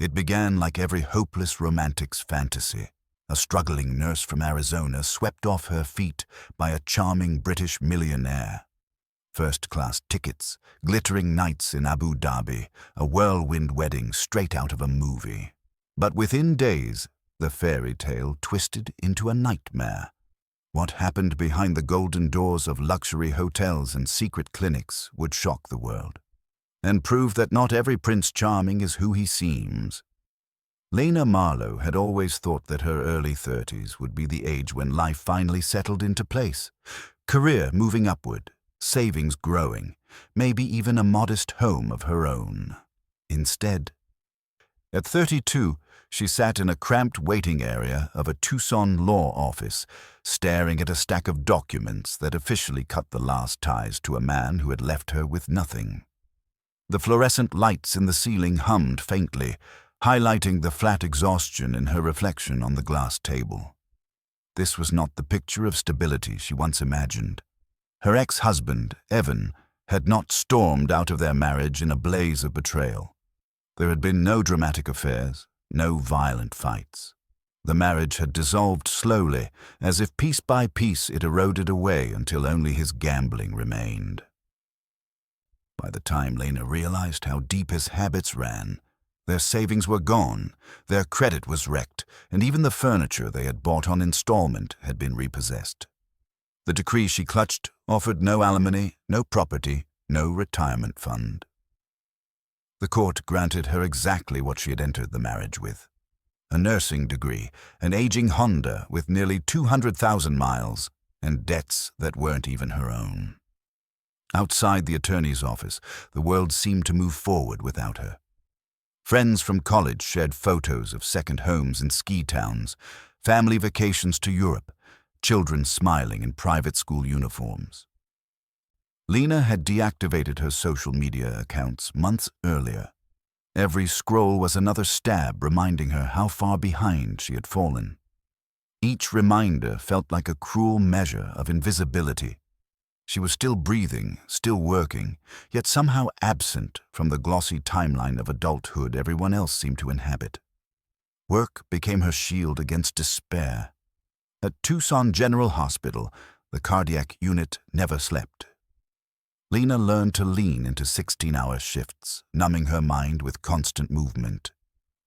It began like every hopeless romantic's fantasy. A struggling nurse from Arizona swept off her feet by a charming British millionaire. First-class tickets, glittering nights in Abu Dhabi, a whirlwind wedding straight out of a movie. But within days, the fairy tale twisted into a nightmare. What happened behind the golden doors of luxury hotels and secret clinics would shock the world, and prove that not every Prince Charming is who he seems. Lena Marlowe had always thought that her early 30s would be the age when life finally settled into place. Career moving upward, savings growing, maybe even a modest home of her own. Instead, at 32, she sat in a cramped waiting area of a Tucson law office, staring at a stack of documents that officially cut the last ties to a man who had left her with nothing. The fluorescent lights in the ceiling hummed faintly, highlighting the flat exhaustion in her reflection on the glass table. This was not the picture of stability she once imagined. Her ex-husband, Evan, had not stormed out of their marriage in a blaze of betrayal. There had been no dramatic affairs, no violent fights. The marriage had dissolved slowly, as if piece by piece it eroded away until only his gambling remained. By the time Lena realized how deep his habits ran, their savings were gone, their credit was wrecked, and even the furniture they had bought on installment had been repossessed. The decree she clutched offered no alimony, no property, no retirement fund. The court granted her exactly what she had entered the marriage with: a nursing degree, an aging Honda with nearly 200,000 miles, and debts that weren't even her own. Outside the attorney's office, the world seemed to move forward without her. Friends from college shared photos of second homes in ski towns, family vacations to Europe, children smiling in private school uniforms. Lena had deactivated her social media accounts months earlier. Every scroll was another stab reminding her how far behind she had fallen. Each reminder felt like a cruel measure of invisibility. She was still breathing, still working, yet somehow absent from the glossy timeline of adulthood everyone else seemed to inhabit. Work became her shield against despair. At Tucson General Hospital, the cardiac unit never slept. Lena learned to lean into 16-hour shifts, numbing her mind with constant movement.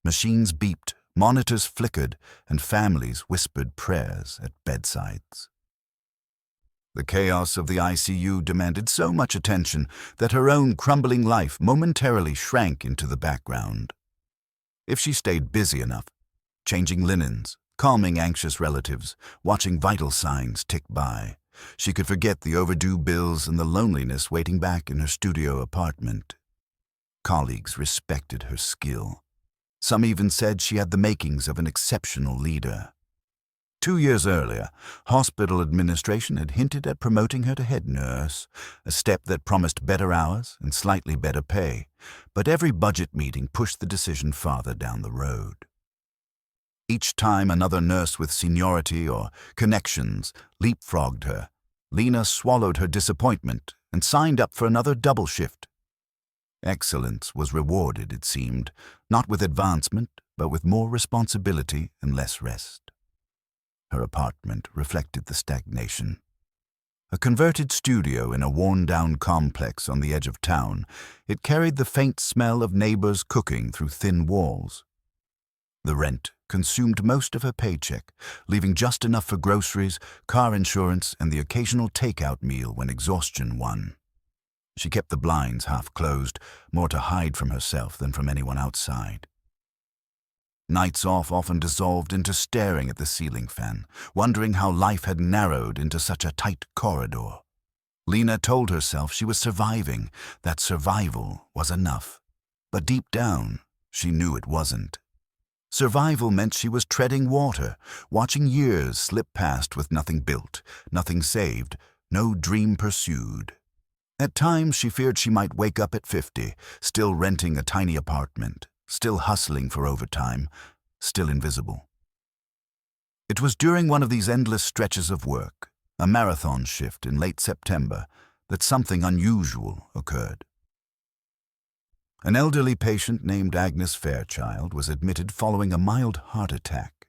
Machines beeped, monitors flickered, and families whispered prayers at bedsides. The chaos of the ICU demanded so much attention that her own crumbling life momentarily shrank into the background. If she stayed busy enough, changing linens, calming anxious relatives, watching vital signs tick by, she could forget the overdue bills and the loneliness waiting back in her studio apartment. Colleagues respected her skill. Some even said she had the makings of an exceptional leader. 2 years earlier, hospital administration had hinted at promoting her to head nurse, a step that promised better hours and slightly better pay, but every budget meeting pushed the decision farther down the road. Each time another nurse with seniority or connections leapfrogged her, Lena swallowed her disappointment and signed up for another double shift. Excellence was rewarded, it seemed, not with advancement, but with more responsibility and less rest. Her apartment reflected the stagnation. A converted studio in a worn-down complex on the edge of town, it carried the faint smell of neighbors cooking through thin walls. The rent consumed most of her paycheck, leaving just enough for groceries, car insurance, and the occasional takeout meal when exhaustion won. She kept the blinds half closed, more to hide from herself than from anyone outside. Nights off often dissolved into staring at the ceiling fan, wondering how life had narrowed into such a tight corridor. Lena told herself she was surviving, that survival was enough. But deep down, she knew it wasn't. Survival meant she was treading water, watching years slip past with nothing built, nothing saved, no dream pursued. At times she feared she might wake up at 50, still renting a tiny apartment, still hustling for overtime, still invisible. It was during one of these endless stretches of work, a marathon shift in late September, that something unusual occurred. An elderly patient named Agnes Fairchild was admitted following a mild heart attack.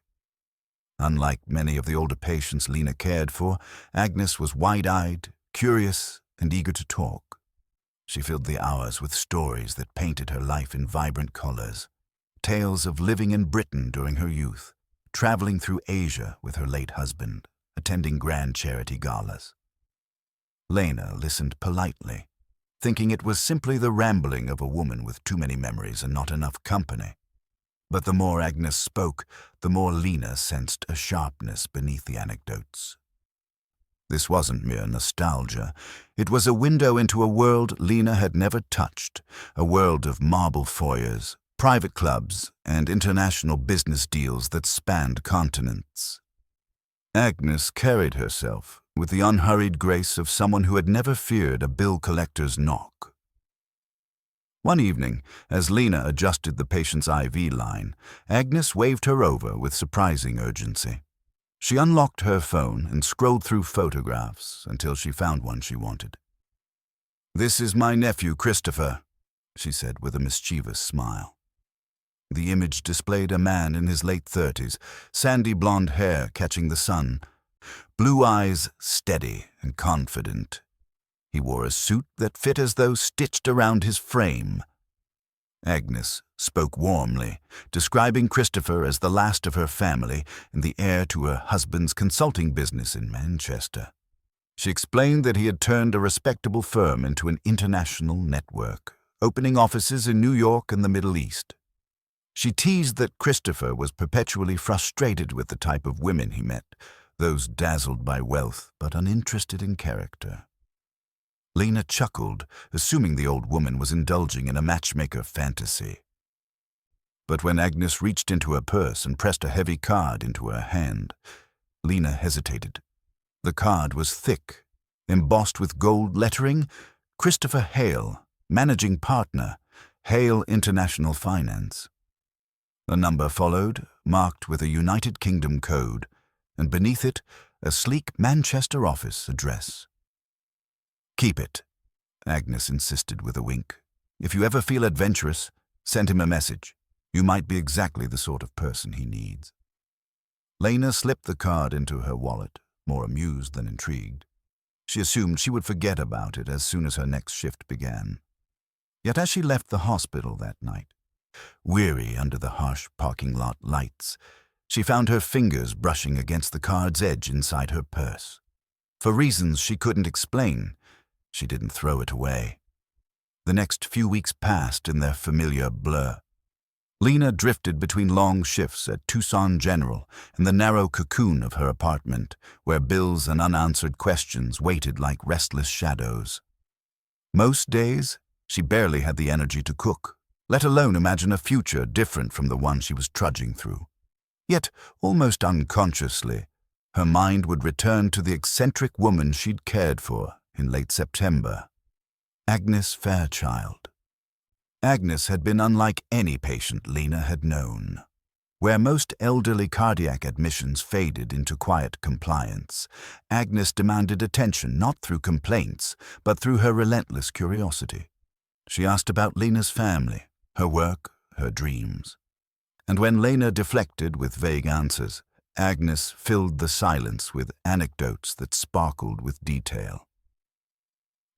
Unlike many of the older patients Lena cared for, Agnes was wide-eyed, curious, and eager to talk. She filled the hours with stories that painted her life in vibrant colors. Tales of living in Britain during her youth, traveling through Asia with her late husband, attending grand charity galas. Lena listened politely, thinking it was simply the rambling of a woman with too many memories and not enough company. But the more Agnes spoke, the more Lena sensed a sharpness beneath the anecdotes. This wasn't mere nostalgia. It was a window into a world Lena had never touched, a world of marble foyers, private clubs, and international business deals that spanned continents. Agnes carried herself with the unhurried grace of someone who had never feared a bill collector's knock. One evening, as Lena adjusted the patient's IV line, Agnes waved her over with surprising urgency. She unlocked her phone and scrolled through photographs until she found one she wanted. "This is my nephew, Christopher," she said with a mischievous smile. The image displayed a man in his late 30s, sandy blonde hair catching the sun, blue eyes steady and confident. He wore a suit that fit as though stitched around his frame. Agnes spoke warmly, describing Christopher as the last of her family and the heir to her husband's consulting business in Manchester. She explained that he had turned a respectable firm into an international network, opening offices in New York and the Middle East. She teased that Christopher was perpetually frustrated with the type of women he met, those dazzled by wealth but uninterested in character. Lena chuckled, assuming the old woman was indulging in a matchmaker fantasy. But when Agnes reached into her purse and pressed a heavy card into her hand, Lena hesitated. The card was thick, embossed with gold lettering, Christopher Hale, Managing Partner, Hale International Finance. A number followed, marked with a United Kingdom code, and beneath it, a sleek Manchester office address. "Keep it," Agnes insisted with a wink. "If you ever feel adventurous, send him a message. You might be exactly the sort of person he needs." Lena slipped the card into her wallet, more amused than intrigued. She assumed she would forget about it as soon as her next shift began. Yet as she left the hospital that night, weary under the harsh parking lot lights, she found her fingers brushing against the card's edge inside her purse. For reasons she couldn't explain, she didn't throw it away. The next few weeks passed in their familiar blur. Lena drifted between long shifts at Tucson General and the narrow cocoon of her apartment, where bills and unanswered questions waited like restless shadows. Most days, she barely had the energy to cook, let alone imagine a future different from the one she was trudging through. Yet, almost unconsciously, her mind would return to the eccentric woman she'd cared for in late September, Agnes Fairchild. Agnes had been unlike any patient Lena had known. Where most elderly cardiac admissions faded into quiet compliance, Agnes demanded attention not through complaints, but through her relentless curiosity. She asked about Lena's family, her work, her dreams. And when Lena deflected with vague answers, Agnes filled the silence with anecdotes that sparkled with detail.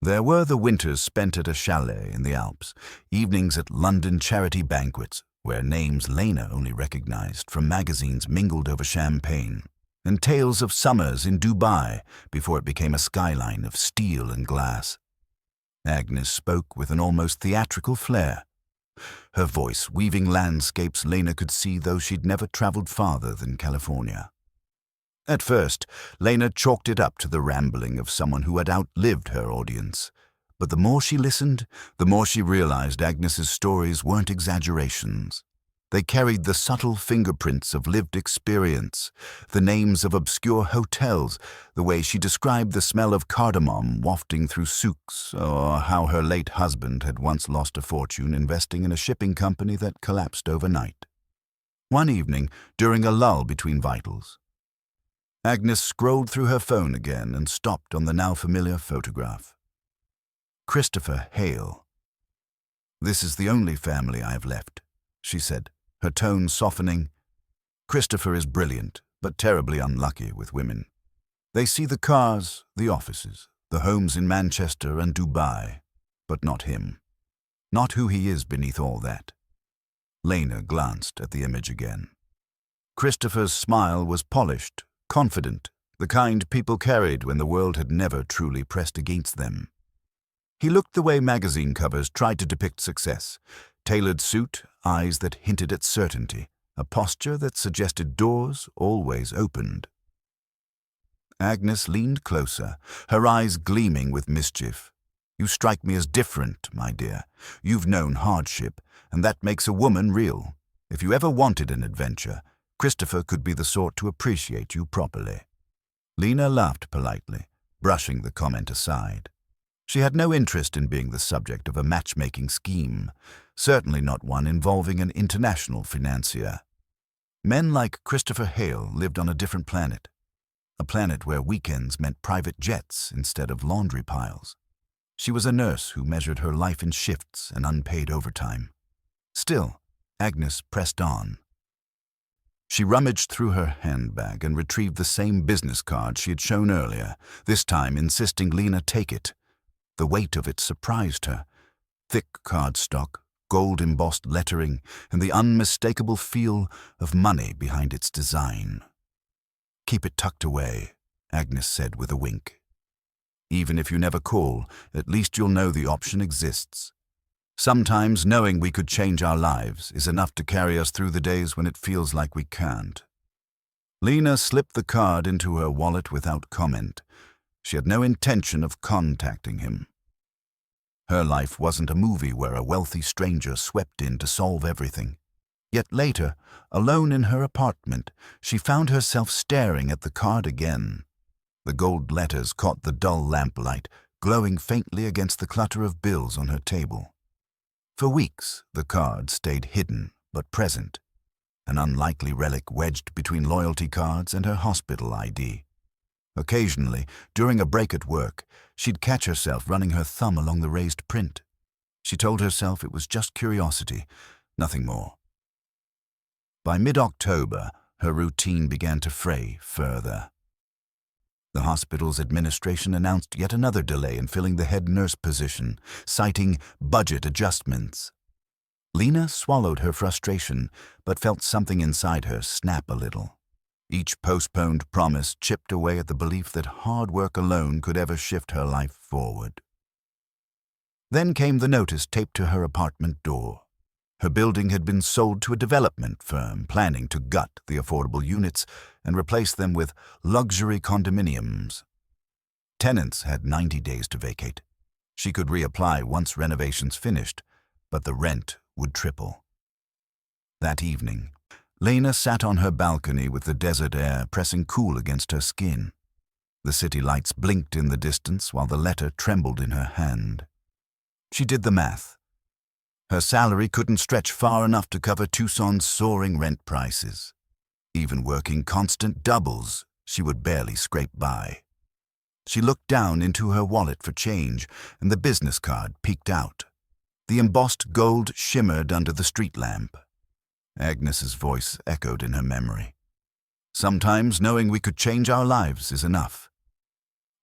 There were the winters spent at a chalet in the Alps, evenings at London charity banquets, where names Lena only recognized from magazines mingled over champagne, and tales of summers in Dubai before it became a skyline of steel and glass. Agnes spoke with an almost theatrical flair, her voice weaving landscapes Lena could see though she'd never traveled farther than California. At first, Lena chalked it up to the rambling of someone who had outlived her audience. But the more she listened, the more she realized Agnes's stories weren't exaggerations. They carried the subtle fingerprints of lived experience, the names of obscure hotels, the way she described the smell of cardamom wafting through souks, or how her late husband had once lost a fortune investing in a shipping company that collapsed overnight. One evening, during a lull between vitals, Agnes scrolled through her phone again and stopped on the now familiar photograph. Christopher Hale. "This is the only family I have left," she said, her tone softening. "Christopher is brilliant, but terribly unlucky with women. They see the cars, the offices, the homes in Manchester and Dubai, but not him. Not who he is beneath all that." Lena glanced at the image again. Christopher's smile was polished, confident, the kind people carried when the world had never truly pressed against them. He looked the way magazine covers tried to depict success: tailored suit, eyes that hinted at certainty, a posture that suggested doors always opened. Agnes leaned closer, her eyes gleaming with mischief. "You strike me as different, my dear. You've known hardship, and that makes a woman real. If you ever wanted an adventure, Christopher could be the sort to appreciate you properly." Lena laughed politely, brushing the comment aside. She had no interest in being the subject of a matchmaking scheme, certainly not one involving an international financier. Men like Christopher Hale lived on a different planet, a planet where weekends meant private jets instead of laundry piles. She was a nurse who measured her life in shifts and unpaid overtime. Still, Agnes pressed on. She rummaged through her handbag and retrieved the same business card she had shown earlier, this time insisting Lena take it. The weight of it surprised her. Thick cardstock, gold-embossed lettering, and the unmistakable feel of money behind its design. "Keep it tucked away," Agnes said with a wink. "Even if you never call, at least you'll know the option exists. Sometimes knowing we could change our lives is enough to carry us through the days when it feels like we can't." Lena slipped the card into her wallet without comment. She had no intention of contacting him. Her life wasn't a movie where a wealthy stranger swept in to solve everything. Yet later, alone in her apartment, she found herself staring at the card again. The gold letters caught the dull lamplight, glowing faintly against the clutter of bills on her table. For weeks, the card stayed hidden but present, an unlikely relic wedged between loyalty cards and her hospital ID. Occasionally, during a break at work, she'd catch herself running her thumb along the raised print. She told herself it was just curiosity, nothing more. By mid-October, her routine began to fray further. The hospital's administration announced yet another delay in filling the head nurse position, citing budget adjustments. Lena swallowed her frustration, but felt something inside her snap a little. Each postponed promise chipped away at the belief that hard work alone could ever shift her life forward. Then came the notice taped to her apartment door. Her building had been sold to a development firm planning to gut the affordable units and replace them with luxury condominiums. Tenants had 90 days to vacate. She could reapply once renovations finished, but the rent would triple. That evening, Lena sat on her balcony with the desert air pressing cool against her skin. The city lights blinked in the distance while the letter trembled in her hand. She did the math. Her salary couldn't stretch far enough to cover Tucson's soaring rent prices. Even working constant doubles, she would barely scrape by. She looked down into her wallet for change, and the business card peeked out. The embossed gold shimmered under the street lamp. Agnes's voice echoed in her memory. "Sometimes knowing we could change our lives is enough."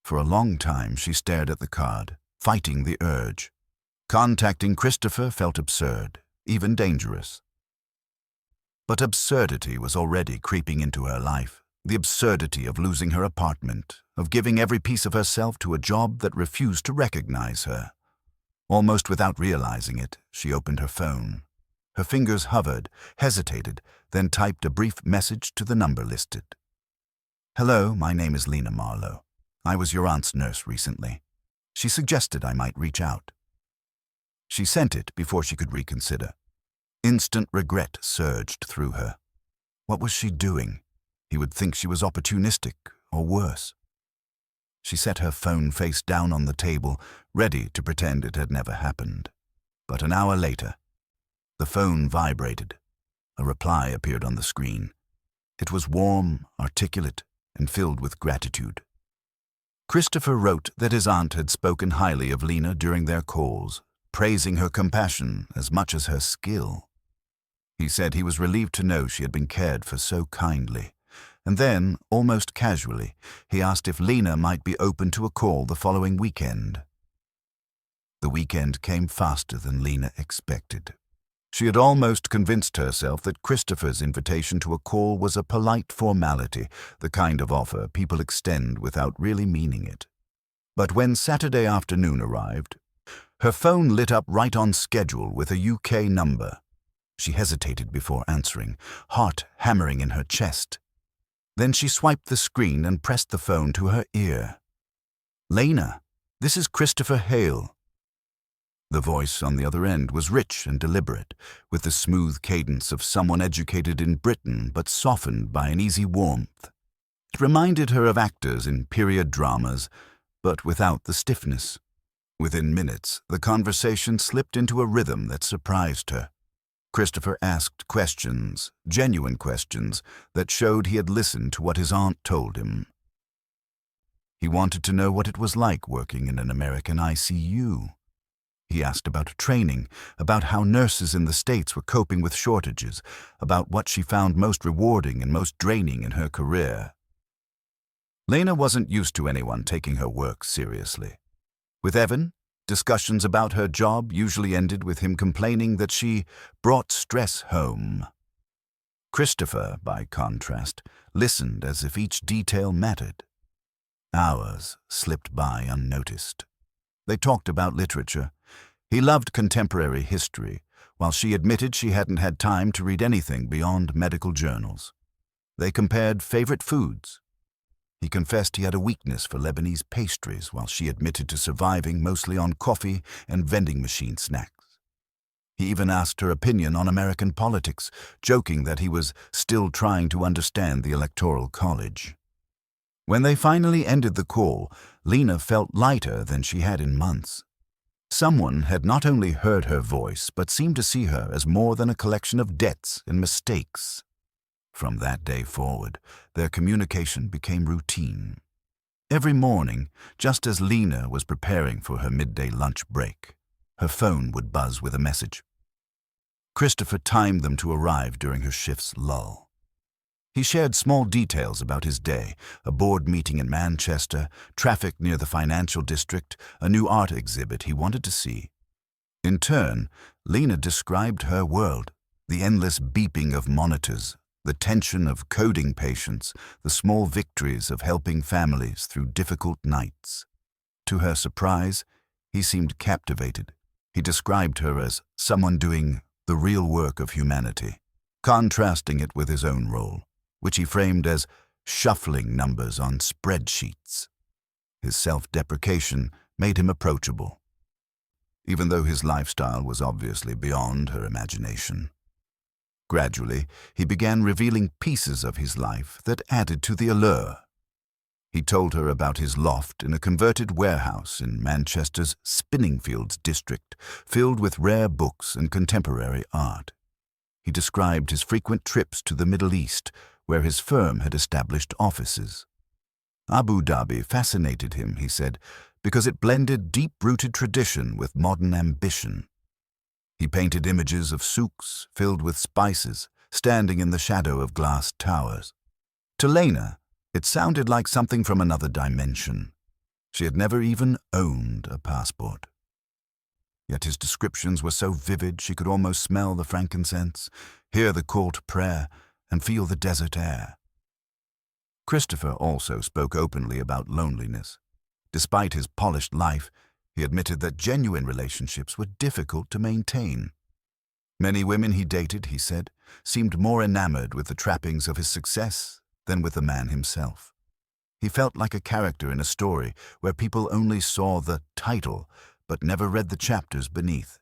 For a long time she stared at the card, fighting the urge. Contacting Christopher felt absurd, even dangerous. But absurdity was already creeping into her life. The absurdity of losing her apartment, of giving every piece of herself to a job that refused to recognize her. Almost without realizing it, she opened her phone. Her fingers hovered, hesitated, then typed a brief message to the number listed. "Hello, my name is Lena Marlowe. I was your aunt's nurse recently. She suggested I might reach out." She sent it before she could reconsider. Instant regret surged through her. What was she doing? He would think she was opportunistic, or worse. She set her phone face down on the table, ready to pretend it had never happened. But an hour later, the phone vibrated. A reply appeared on the screen. It was warm, articulate, and filled with gratitude. Christopher wrote that his aunt had spoken highly of Lena during their calls, praising her compassion as much as her skill. He said he was relieved to know she had been cared for so kindly. And then, almost casually, he asked if Lena might be open to a call the following weekend. The weekend came faster than Lena expected. She had almost convinced herself that Christopher's invitation to a call was a polite formality, the kind of offer people extend without really meaning it. But when Saturday afternoon arrived, her phone lit up right on schedule with a UK number. She hesitated before answering, heart hammering in her chest. Then she swiped the screen and pressed the phone to her ear. "Lena, this is Christopher Hale." The voice on the other end was rich and deliberate, with the smooth cadence of someone educated in Britain but softened by an easy warmth. It reminded her of actors in period dramas, but without the stiffness. Within minutes, the conversation slipped into a rhythm that surprised her. Christopher asked questions, genuine questions, that showed he had listened to what his aunt told him. He wanted to know what it was like working in an American ICU. He asked about training, about how nurses in the States were coping with shortages, about what she found most rewarding and most draining in her career. Lena wasn't used to anyone taking her work seriously. With Evan, discussions about her job usually ended with him complaining that she brought stress home. Christopher, by contrast, listened as if each detail mattered. Hours slipped by unnoticed. They talked about literature. He loved contemporary history, while she admitted she hadn't had time to read anything beyond medical journals. They compared favorite foods. He confessed he had a weakness for Lebanese pastries, while she admitted to surviving mostly on coffee and vending machine snacks. He even asked her opinion on American politics, joking that he was still trying to understand the Electoral College. When they finally ended the call, Lena felt lighter than she had in months. Someone had not only heard her voice, but seemed to see her as more than a collection of debts and mistakes. From that day forward, their communication became routine. Every morning, just as Lena was preparing for her midday lunch break, her phone would buzz with a message. Christopher timed them to arrive during her shift's lull. He shared small details about his day, a board meeting in Manchester, traffic near the financial district, a new art exhibit he wanted to see. In turn, Lena described her world, the endless beeping of monitors, the tension of coding patients, the small victories of helping families through difficult nights. To her surprise, he seemed captivated. He described her as someone doing the real work of humanity, contrasting it with his own role, which he framed as shuffling numbers on spreadsheets. His self-deprecation made him approachable, even though his lifestyle was obviously beyond her imagination. Gradually, he began revealing pieces of his life that added to the allure. He told her about his loft in a converted warehouse in Manchester's Spinningfields district, filled with rare books and contemporary art. He described his frequent trips to the Middle East, where his firm had established offices. Abu Dhabi fascinated him, he said, because it blended deep-rooted tradition with modern ambition. He painted images of souks filled with spices, standing in the shadow of glass towers. To Lena, it sounded like something from another dimension. She had never even owned a passport. Yet his descriptions were so vivid she could almost smell the frankincense, hear the call to prayer, and feel the desert air. Christopher also spoke openly about loneliness. Despite his polished life, he admitted that genuine relationships were difficult to maintain. Many women he dated, he said, seemed more enamored with the trappings of his success than with the man himself. He felt like a character in a story where people only saw the title but never read the chapters beneath.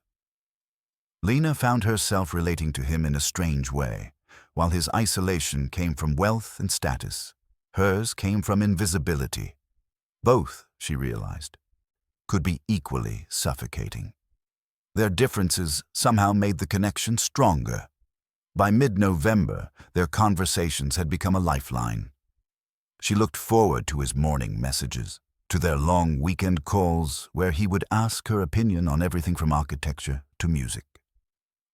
Lena found herself relating to him in a strange way. While his isolation came from wealth and status, hers came from invisibility. Both, she realized, could be equally suffocating. Their differences somehow made the connection stronger. By mid-November, their conversations had become a lifeline. She looked forward to his morning messages. to their long weekend calls where he would ask her opinion on everything from architecture to music.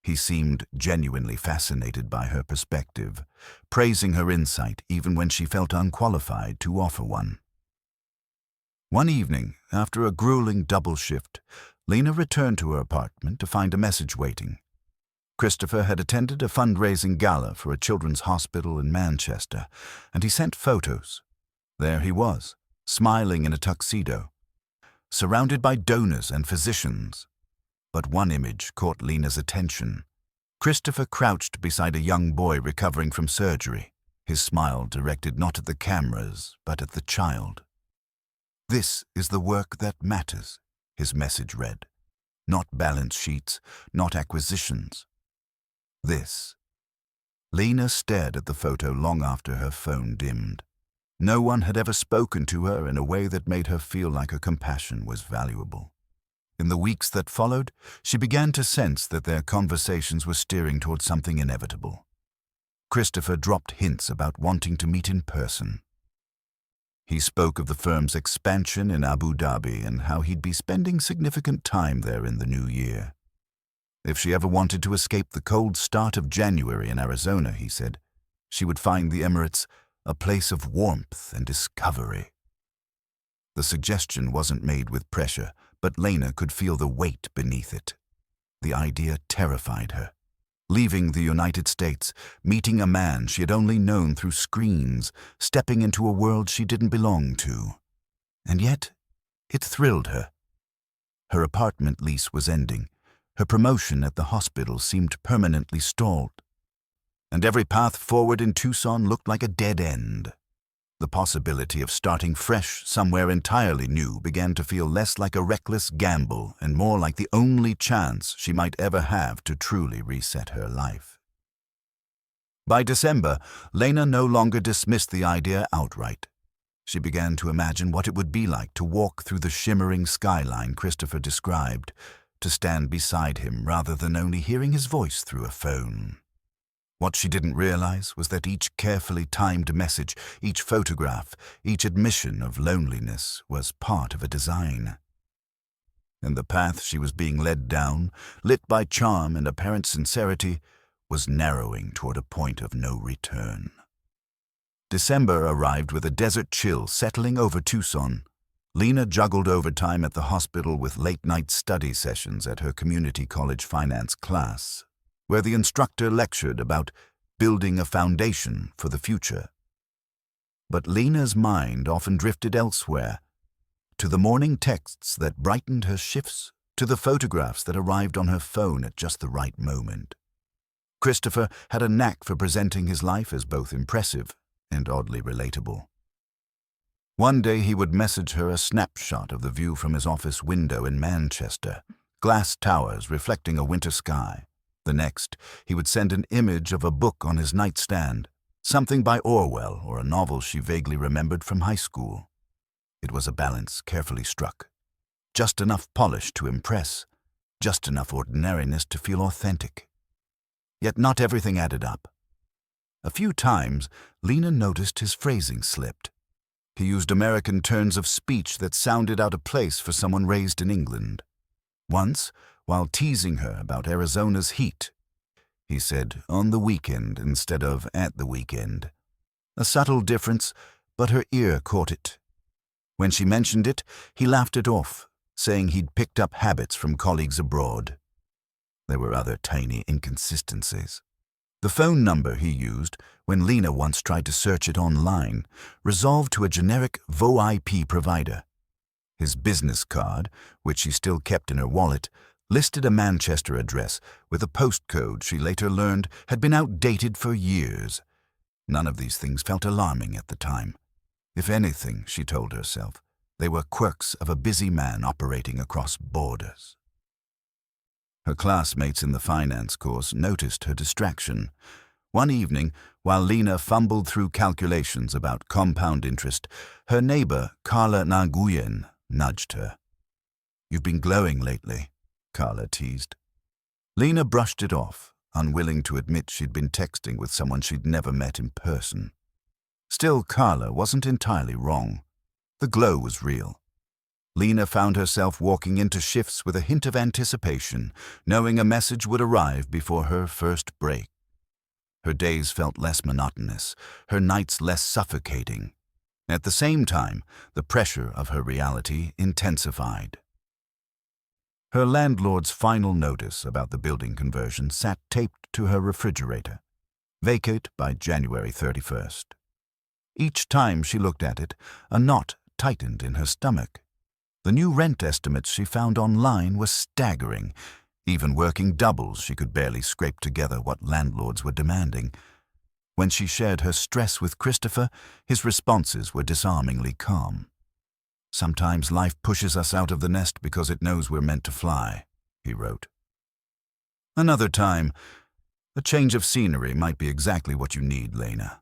He seemed genuinely fascinated by her perspective, praising her insight even when she felt unqualified to offer one. One evening, after a grueling double shift, Lena returned to her apartment to find a message waiting. Christopher had attended a fundraising gala for a children's hospital in Manchester, and he sent photos. There he was, smiling in a tuxedo, surrounded by donors and physicians. But one image caught Lena's attention. Christopher crouched beside a young boy recovering from surgery, his smile directed not at the cameras, but at the child. "This is the work that matters," his message read. "Not balance sheets, not acquisitions. This." Lena stared at the photo long after her phone dimmed. No one had ever spoken to her in a way that made her feel like her compassion was valuable. In the weeks that followed, she began to sense that their conversations were steering towards something inevitable. Christopher dropped hints about wanting to meet in person. He spoke of the firm's expansion in Abu Dhabi and how he'd be spending significant time there in the new year. If she ever wanted to escape the cold start of January in Arizona, he said, she would find the Emirates a place of warmth and discovery. The suggestion wasn't made with pressure, but Lena could feel the weight beneath it. The idea terrified her. Leaving the United States, meeting a man she had only known through screens, stepping into a world she didn't belong to. And yet, it thrilled her. Her apartment lease was ending. Her promotion at the hospital seemed permanently stalled. And every path forward in Tucson looked like a dead end. The possibility of starting fresh somewhere entirely new began to feel less like a reckless gamble and more like the only chance she might ever have to truly reset her life. By December, Lena no longer dismissed the idea outright. She began to imagine what it would be like to walk through the shimmering skyline Christopher described, to stand beside him rather than only hearing his voice through a phone. What she didn't realize was that each carefully timed message, each photograph, each admission of loneliness was part of a design. And the path she was being led down, lit by charm and apparent sincerity, was narrowing toward a point of no return. December arrived with a desert chill settling over Tucson. Lena juggled overtime at the hospital with late-night study sessions at her community college finance class, where the instructor lectured about building a foundation for the future. But Lena's mind often drifted elsewhere, to the morning texts that brightened her shifts, to the photographs that arrived on her phone at just the right moment. Christopher had a knack for presenting his life as both impressive and oddly relatable. One day he would message her a snapshot of the view from his office window in Manchester, glass towers reflecting a winter sky. The next, he would send an image of a book on his nightstand, something by Orwell or a novel she vaguely remembered from high school. It was a balance carefully struck. Just enough polish to impress, just enough ordinariness to feel authentic. Yet not everything added up. A few times, Lena noticed his phrasing slipped. He used American turns of speech that sounded out of place for someone raised in England. Once, while teasing her about Arizona's heat, he said, "on the weekend" instead of "at the weekend." A subtle difference, but her ear caught it. When she mentioned it, he laughed it off, saying he'd picked up habits from colleagues abroad. There were other tiny inconsistencies. The phone number he used, when Lena once tried to search it online, resolved to a generic VoIP provider. His business card, which she still kept in her wallet, listed a Manchester address with a postcode she later learned had been outdated for years. None of these things felt alarming at the time. If anything, she told herself, they were quirks of a busy man operating across borders. Her classmates in the finance course noticed her distraction. One evening, while Lena fumbled through calculations about compound interest, her neighbor, Carla Nguyen, nudged her. "You've been glowing lately," Carla teased. Lena brushed it off, unwilling to admit she'd been texting with someone she'd never met in person. Still, Carla wasn't entirely wrong. The glow was real. Lena found herself walking into shifts with a hint of anticipation, knowing a message would arrive before her first break. Her days felt less monotonous, her nights less suffocating. At the same time, the pressure of her reality intensified. Her landlord's final notice about the building conversion sat taped to her refrigerator. Vacate by January 31st. Each time she looked at it, a knot tightened in her stomach. The new rent estimates she found online were staggering. Even working doubles, she could barely scrape together what landlords were demanding. When she shared her stress with Christopher, his responses were disarmingly calm. "Sometimes life pushes us out of the nest because it knows we're meant to fly," he wrote. "Another time, a change of scenery might be exactly what you need, Lena."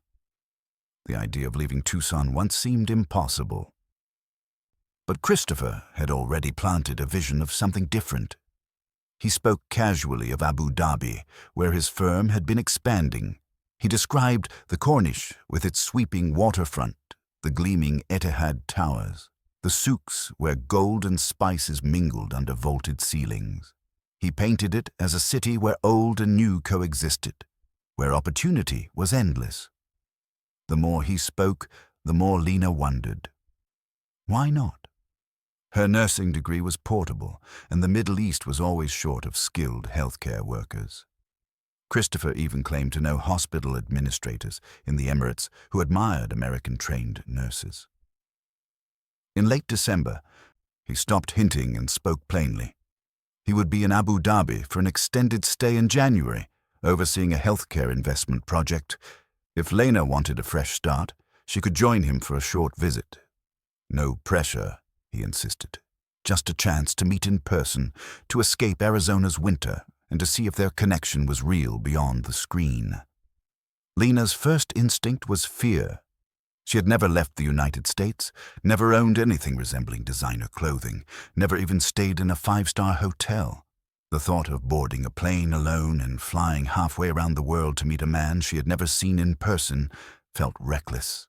The idea of leaving Tucson once seemed impossible. But Christopher had already planted a vision of something different. He spoke casually of Abu Dhabi, where his firm had been expanding. He described the Corniche with its sweeping waterfront, the gleaming Etihad towers, the souks where gold and spices mingled under vaulted ceilings. He painted it as a city where old and new coexisted, where opportunity was endless. The more he spoke, the more Lena wondered. Why not? Her nursing degree was portable, and the Middle East was always short of skilled healthcare workers. Christopher even claimed to know hospital administrators in the Emirates who admired American-trained nurses. In late December, he stopped hinting and spoke plainly. He would be in Abu Dhabi for an extended stay in January, overseeing a healthcare investment project. If Lena wanted a fresh start, she could join him for a short visit. No pressure, he insisted. Just a chance to meet in person, to escape Arizona's winter, and to see if their connection was real beyond the screen. Lena's first instinct was fear. She had never left the United States, never owned anything resembling designer clothing, never even stayed in a five-star hotel. The thought of boarding a plane alone and flying halfway around the world to meet a man she had never seen in person felt reckless.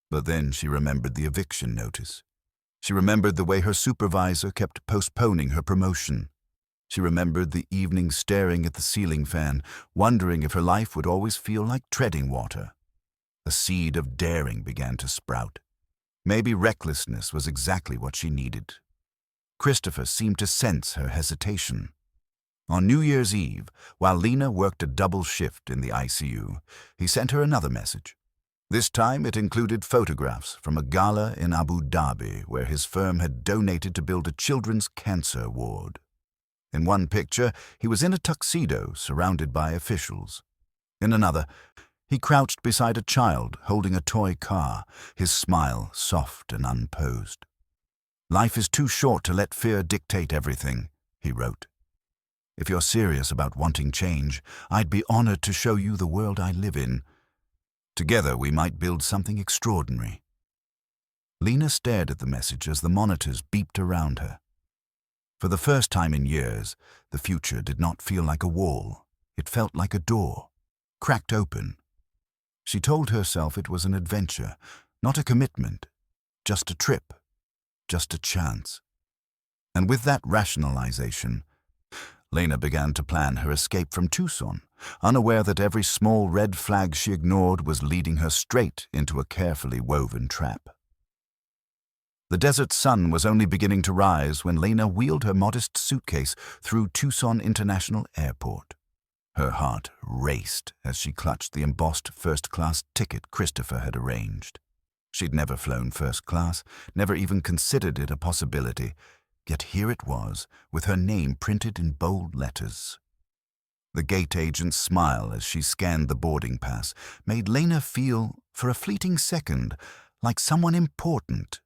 But then she remembered the eviction notice. She remembered the way her supervisor kept postponing her promotion. She remembered the evening staring at the ceiling fan, wondering if her life would always feel like treading water. A seed of daring began to sprout. Maybe recklessness was exactly what she needed. Christopher seemed to sense her hesitation. On New Year's Eve, while Lena worked a double shift in the ICU, he sent her another message. This time it included photographs from a gala in Abu Dhabi where his firm had donated to build a children's cancer ward. In one picture, he was in a tuxedo surrounded by officials. In another, he crouched beside a child holding a toy car, his smile soft and unposed. "Life is too short to let fear dictate everything," he wrote. "If you're serious about wanting change, I'd be honored to show you the world I live in. Together we might build something extraordinary." Lena stared at the message as the monitors beeped around her. For the first time in years, the future did not feel like a wall. It felt like a door, cracked open. She told herself it was an adventure, not a commitment, just a trip, just a chance. And with that rationalization, Lena began to plan her escape from Tucson, unaware that every small red flag she ignored was leading her straight into a carefully woven trap. The desert sun was only beginning to rise when Lena wheeled her modest suitcase through Tucson International Airport. Her heart raced as she clutched the embossed first-class ticket Christopher had arranged. She'd never flown first class, never even considered it a possibility, yet here it was, with her name printed in bold letters. The gate agent's smile as she scanned the boarding pass made Lena feel, for a fleeting second, like someone important.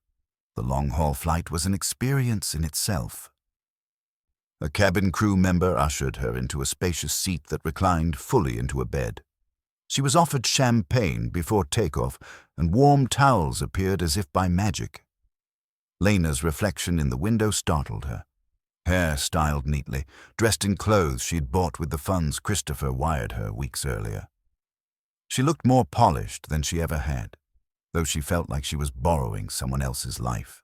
The long-haul flight was an experience in itself. A cabin crew member ushered her into a spacious seat that reclined fully into a bed. She was offered champagne before takeoff, and warm towels appeared as if by magic. Lena's reflection in the window startled her. Hair styled neatly, dressed in clothes she'd bought with the funds Christopher wired her weeks earlier. She looked more polished than she ever had, though she felt like she was borrowing someone else's life.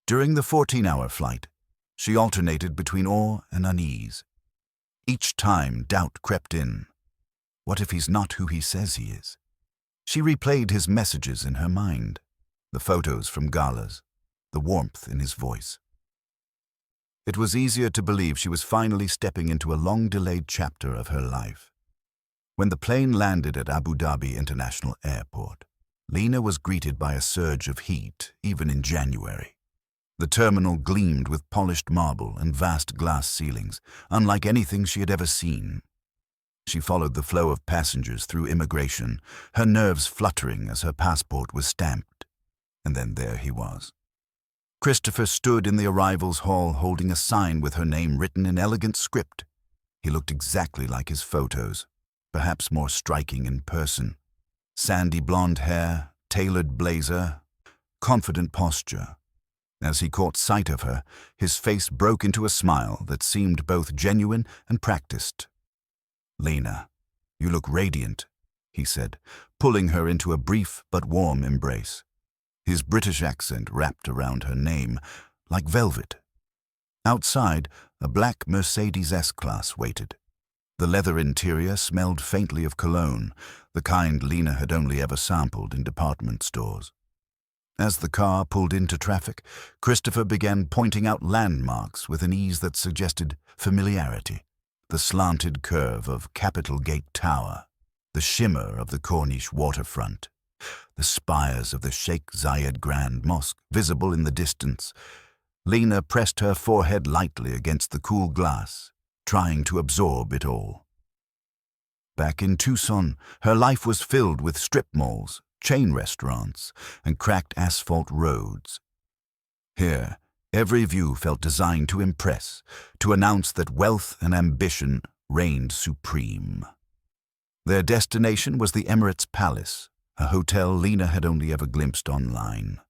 During the 14-hour flight, she alternated between awe and unease. Each time, doubt crept in. What if he's not who he says he is? She replayed his messages in her mind, the photos from galas, the warmth in his voice. It was easier to believe she was finally stepping into a long-delayed chapter of her life. When the plane landed at Abu Dhabi International Airport, Lena was greeted by a surge of heat, even in January. The terminal gleamed with polished marble and vast glass ceilings, unlike anything she had ever seen. She followed the flow of passengers through immigration, her nerves fluttering as her passport was stamped. And then there he was. Christopher stood in the arrivals hall holding a sign with her name written in elegant script. He looked exactly like his photos, perhaps more striking in person. Sandy blonde hair, tailored blazer, confident posture. As he caught sight of her, his face broke into a smile that seemed both genuine and practiced. "Lena, you look radiant," he said, pulling her into a brief but warm embrace. His British accent wrapped around her name, like velvet. Outside, a black Mercedes S-Class waited. The leather interior smelled faintly of cologne, the kind Lena had only ever sampled in department stores. As the car pulled into traffic, Christopher began pointing out landmarks with an ease that suggested familiarity. The slanted curve of Capitol Gate Tower, the shimmer of the Corniche waterfront, the spires of the Sheikh Zayed Grand Mosque visible in the distance. Lena pressed her forehead lightly against the cool glass, trying to absorb it all. Back in Tucson, her life was filled with strip malls, chain restaurants, and cracked asphalt roads. Here, every view felt designed to impress, to announce that wealth and ambition reigned supreme. Their destination was the Emirates Palace, a hotel Lena had only ever glimpsed online.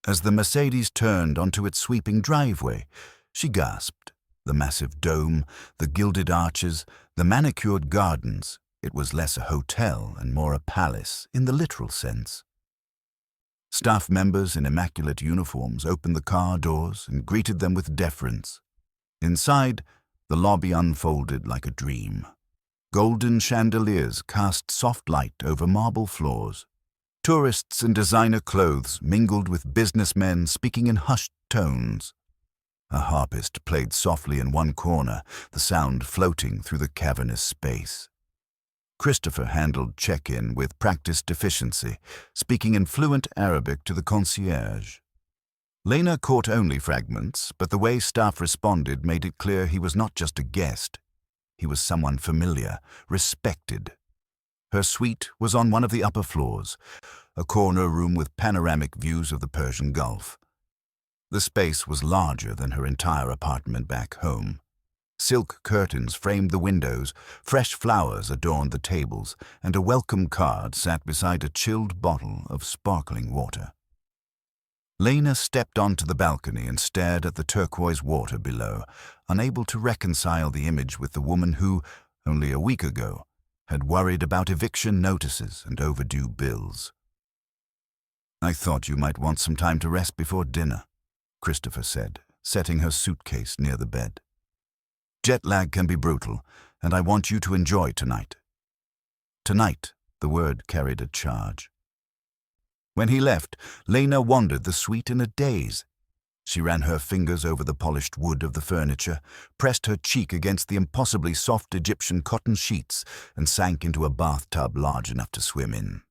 As the Mercedes turned onto its sweeping driveway, she gasped. The massive dome, the gilded arches, the manicured gardens. It was less a hotel and more a palace in the literal sense. Staff members in immaculate uniforms opened the car doors and greeted them with deference. Inside, the lobby unfolded like a dream. Golden chandeliers cast soft light over marble floors. Tourists in designer clothes mingled with businessmen speaking in hushed tones. A harpist played softly in one corner, the sound floating through the cavernous space. Christopher handled check-in with practiced efficiency, speaking in fluent Arabic to the concierge. Lena caught only fragments, but the way staff responded made it clear he was not just a guest. He was someone familiar, respected. Her suite was on one of the upper floors, a corner room with panoramic views of the Persian Gulf. The space was larger than her entire apartment back home. Silk curtains framed the windows, fresh flowers adorned the tables, and a welcome card sat beside a chilled bottle of sparkling water. Lena stepped onto the balcony and stared at the turquoise water below, unable to reconcile the image with the woman who, only a week ago, had worried about eviction notices and overdue bills. "I thought you might want some time to rest before dinner," Christopher said, setting her suitcase near the bed. "Jet lag can be brutal, and I want you to enjoy tonight." Tonight, the word carried a charge. When he left, Lena wandered the suite in a daze. She ran her fingers over the polished wood of the furniture, pressed her cheek against the impossibly soft Egyptian cotton sheets, and sank into a bathtub large enough to swim in.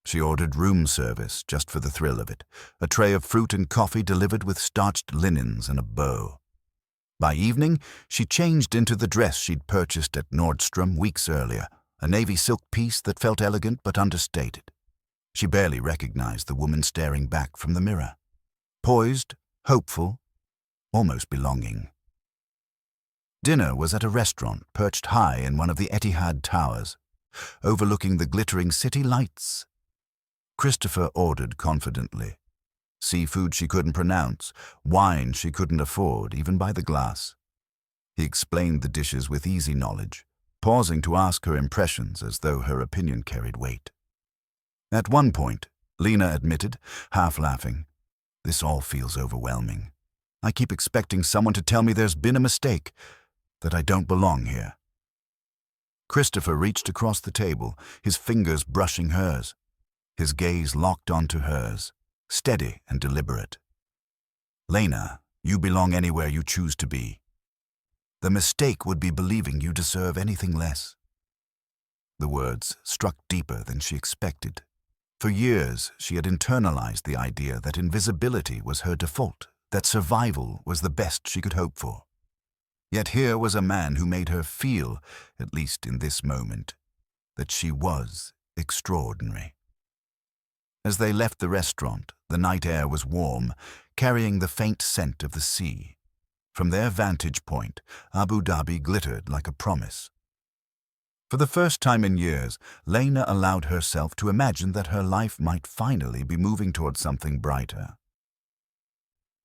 She ordered room service just for the thrill of it, a tray of fruit and coffee delivered with starched linens and a bow. By evening, she changed into the dress she'd purchased at Nordstrom weeks earlier, a navy silk piece that felt elegant but understated. She barely recognized the woman staring back from the mirror. Poised, hopeful, almost belonging. Dinner was at a restaurant perched high in one of the Etihad towers, overlooking the glittering city lights. Christopher ordered confidently. Seafood she couldn't pronounce, wine she couldn't afford, even by the glass. He explained the dishes with easy knowledge, pausing to ask her impressions as though her opinion carried weight. At one point, Lena admitted, half laughing, "This all feels overwhelming. I keep expecting someone to tell me there's been a mistake, that I don't belong here. Christopher reached across the table, his fingers brushing hers, his gaze locked onto hers, steady and deliberate. Lena, you belong anywhere you choose to be. The mistake would be believing you deserve anything less. The words struck deeper than she expected. For years, she had internalized the idea that invisibility was her default, that survival was the best she could hope for. Yet here was a man who made her feel, at least in this moment, that she was extraordinary. As they left the restaurant, the night air was warm, carrying the faint scent of the sea. From their vantage point, Abu Dhabi glittered like a promise. For the first time in years, Lena allowed herself to imagine that her life might finally be moving toward something brighter.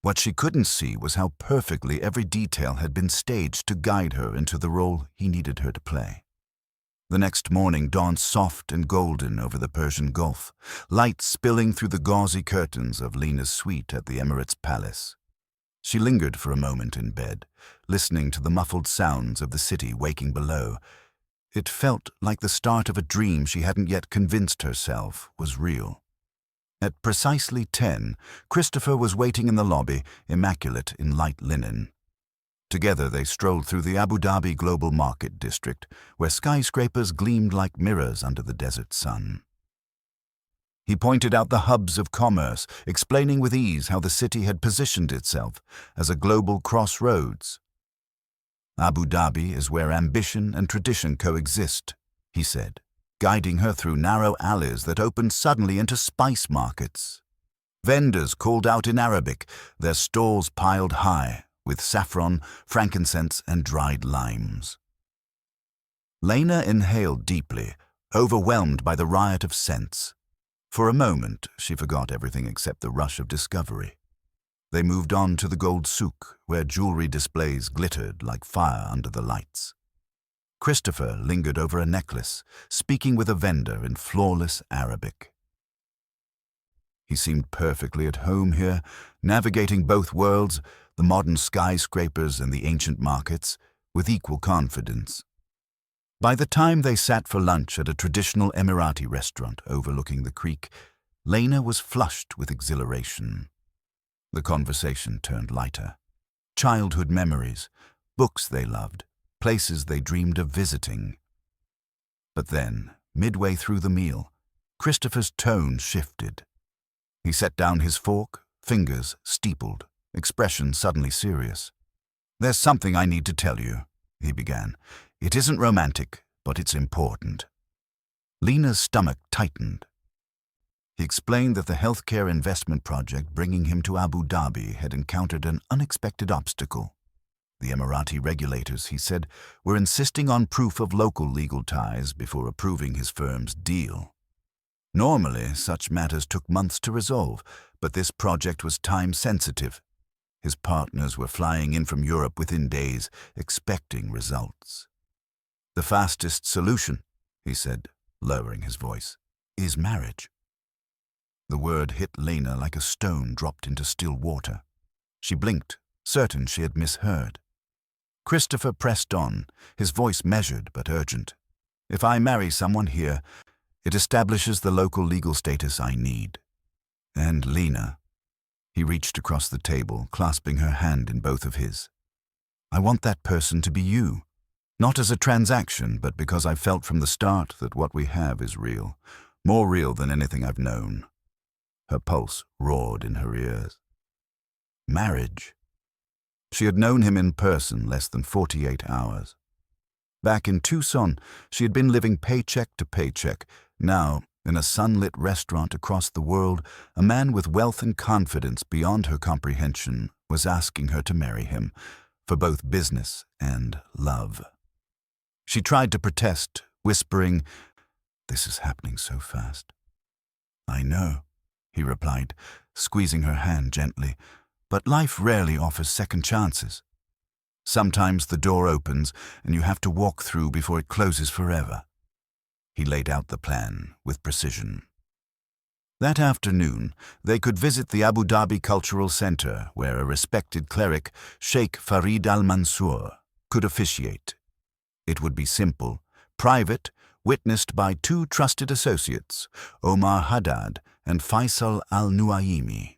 What she couldn't see was how perfectly every detail had been staged to guide her into the role he needed her to play. The next morning dawned soft and golden over the Persian Gulf, light spilling through the gauzy curtains of Lena's suite at the Emirates Palace. She lingered for a moment in bed, listening to the muffled sounds of the city waking below. It felt like the start of a dream she hadn't yet convinced herself was real. At precisely 10, Christopher was waiting in the lobby, immaculate in light linen. Together they strolled through the Abu Dhabi Global Market District, where skyscrapers gleamed like mirrors under the desert sun. He pointed out the hubs of commerce, explaining with ease how the city had positioned itself as a global crossroads. Abu Dhabi is where ambition and tradition coexist, he said, guiding her through narrow alleys that opened suddenly into spice markets. Vendors called out in Arabic, their stalls piled high with saffron, frankincense, and dried limes. Lena inhaled deeply, overwhelmed by the riot of scents. For a moment, she forgot everything except the rush of discovery. They moved on to the gold souk, where jewelry displays glittered like fire under the lights. Christopher lingered over a necklace, speaking with a vendor in flawless Arabic. He seemed perfectly at home here, navigating both worlds, the modern skyscrapers and the ancient markets, with equal confidence. By the time they sat for lunch at a traditional Emirati restaurant overlooking the creek, Lena was flushed with exhilaration. The conversation turned lighter. Childhood memories, books they loved, places they dreamed of visiting. But then, midway through the meal, Christopher's tone shifted. He set down his fork, fingers steepled, expression suddenly serious. "There's something I need to tell you," he began. "It isn't romantic, but it's important." Lena's stomach tightened. He explained that the healthcare investment project bringing him to Abu Dhabi had encountered an unexpected obstacle. The Emirati regulators, he said, were insisting on proof of local legal ties before approving his firm's deal. Normally, such matters took months to resolve, but this project was time-sensitive. His partners were flying in from Europe within days, expecting results. "The fastest solution," he said, lowering his voice, "is marriage." The word hit Lena like a stone dropped into still water. She blinked, certain she had misheard. Christopher pressed on, his voice measured but urgent. "If I marry someone here, it establishes the local legal status I need. And Lena," he reached across the table, clasping her hand in both of his, "I want that person to be you. Not as a transaction, but because I felt from the start that what we have is real, more real than anything I've known." Her pulse roared in her ears. Marriage. She had known him in person less than 48 hours. Back in Tucson, she had been living paycheck to paycheck. Now, in a sunlit restaurant across the world, a man with wealth and confidence beyond her comprehension was asking her to marry him, for both business and love. She tried to protest, whispering, "This is happening so fast." "I know," he replied, squeezing her hand gently, "but life rarely offers second chances. Sometimes the door opens and you have to walk through before it closes forever." He laid out the plan with precision. That afternoon, they could visit the Abu Dhabi Cultural Center, where a respected cleric, Sheikh Farid al-Mansour, could officiate. It would be simple, private, witnessed by two trusted associates, Omar Haddad and Faisal al-Nuaimi.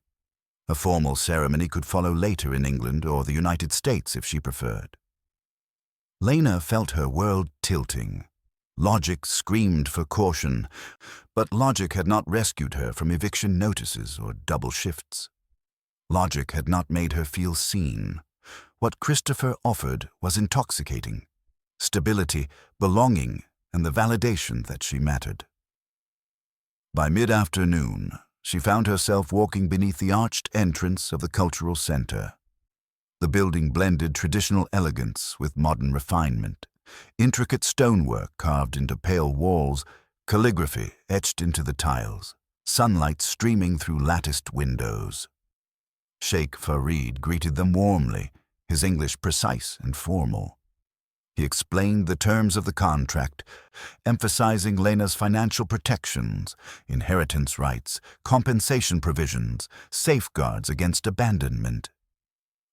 A formal ceremony could follow later in England or the United States if she preferred. Lena felt her world tilting. Logic screamed for caution, but logic had not rescued her from eviction notices or double shifts. Logic had not made her feel seen. What Christopher offered was intoxicating. Stability, belonging, and the validation that she mattered. By mid-afternoon, she found herself walking beneath the arched entrance of the cultural center. The building blended traditional elegance with modern refinement. Intricate stonework carved into pale walls, calligraphy etched into the tiles, sunlight streaming through latticed windows. Sheikh Farid greeted them warmly, his English precise and formal. He explained the terms of the contract, emphasizing Lena's financial protections, inheritance rights, compensation provisions, safeguards against abandonment.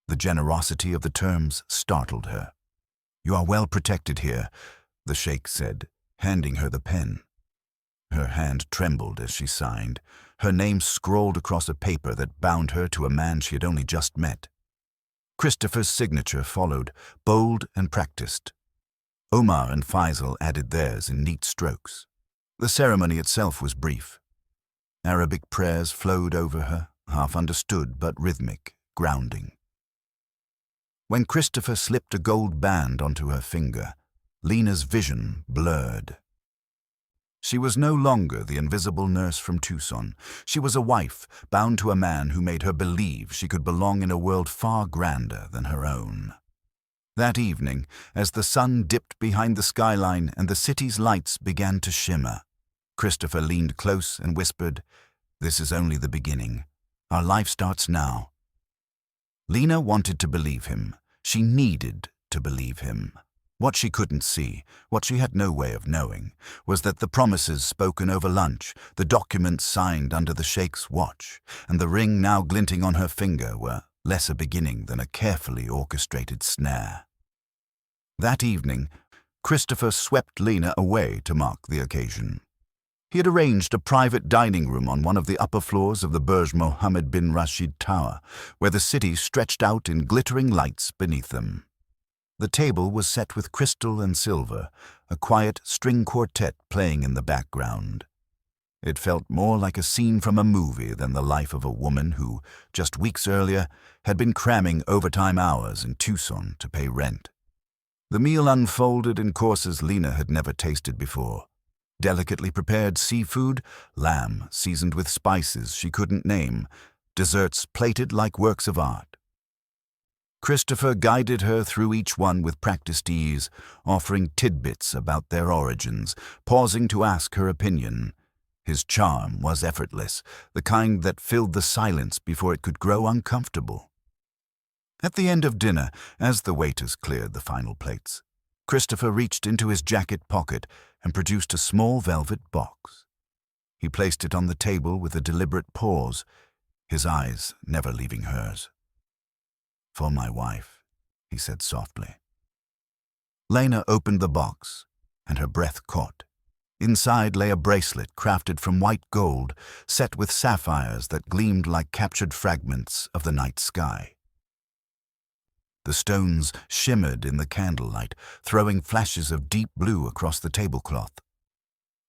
The generosity of the terms startled her. "You are well protected here," the sheikh said, handing her the pen. Her hand trembled as she signed, her name scrawled across a paper that bound her to a man she had only just met. Christopher's signature followed, bold and practiced. Omar and Faisal added theirs in neat strokes. The ceremony itself was brief. Arabic prayers flowed over her, half understood but rhythmic, grounding. When Christopher slipped a gold band onto her finger, Lena's vision blurred. She was no longer the invisible nurse from Tucson. She was a wife, bound to a man who made her believe she could belong in a world far grander than her own. That evening, as the sun dipped behind the skyline and the city's lights began to shimmer, Christopher leaned close and whispered, "This is only the beginning. Our life starts now." Lena wanted to believe him. She needed to believe him. What she couldn't see, what she had no way of knowing, was that the promises spoken over lunch, the documents signed under the sheikh's watch, and the ring now glinting on her finger were less a beginning than a carefully orchestrated snare. That evening, Christopher swept Lena away to mark the occasion. He had arranged a private dining room on one of the upper floors of the Burj Mohammed bin Rashid Tower, where the city stretched out in glittering lights beneath them. The table was set with crystal and silver, a quiet string quartet playing in the background. It felt more like a scene from a movie than the life of a woman who, just weeks earlier, had been cramming overtime hours in Tucson to pay rent. The meal unfolded in courses Lena had never tasted before. Delicately prepared seafood, lamb seasoned with spices she couldn't name, desserts plated like works of art. Christopher guided her through each one with practiced ease, offering tidbits about their origins, pausing to ask her opinion. His charm was effortless, the kind that filled the silence before it could grow uncomfortable. At the end of dinner, as the waiters cleared the final plates, Christopher reached into his jacket pocket and produced a small velvet box. He placed it on the table with a deliberate pause, his eyes never leaving hers. "For my wife," he said softly. Lena opened the box, and her breath caught. Inside lay a bracelet crafted from white gold, set with sapphires that gleamed like captured fragments of the night sky. The stones shimmered in the candlelight, throwing flashes of deep blue across the tablecloth.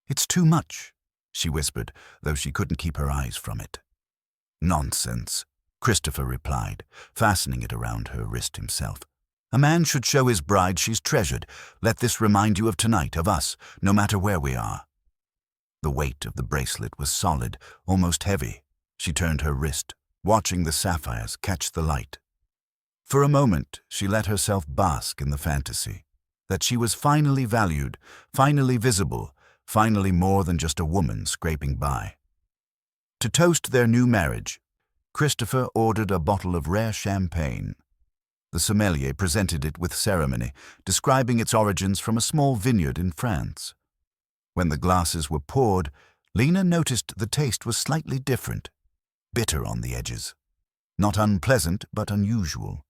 "It's too much," she whispered, though she couldn't keep her eyes from it. "Nonsense," Christopher replied, fastening it around her wrist himself. "A man should show his bride she's treasured. Let this remind you of tonight, of us, no matter where we are." The weight of the bracelet was solid, almost heavy. She turned her wrist, watching the sapphires catch the light. For a moment, she let herself bask in the fantasy that she was finally valued, finally visible, finally more than just a woman scraping by. To toast their new marriage, Christopher ordered a bottle of rare champagne. The sommelier presented it with ceremony, describing its origins from a small vineyard in France. When the glasses were poured, Lena noticed the taste was slightly different, bitter on the edges. Not unpleasant, but unusual.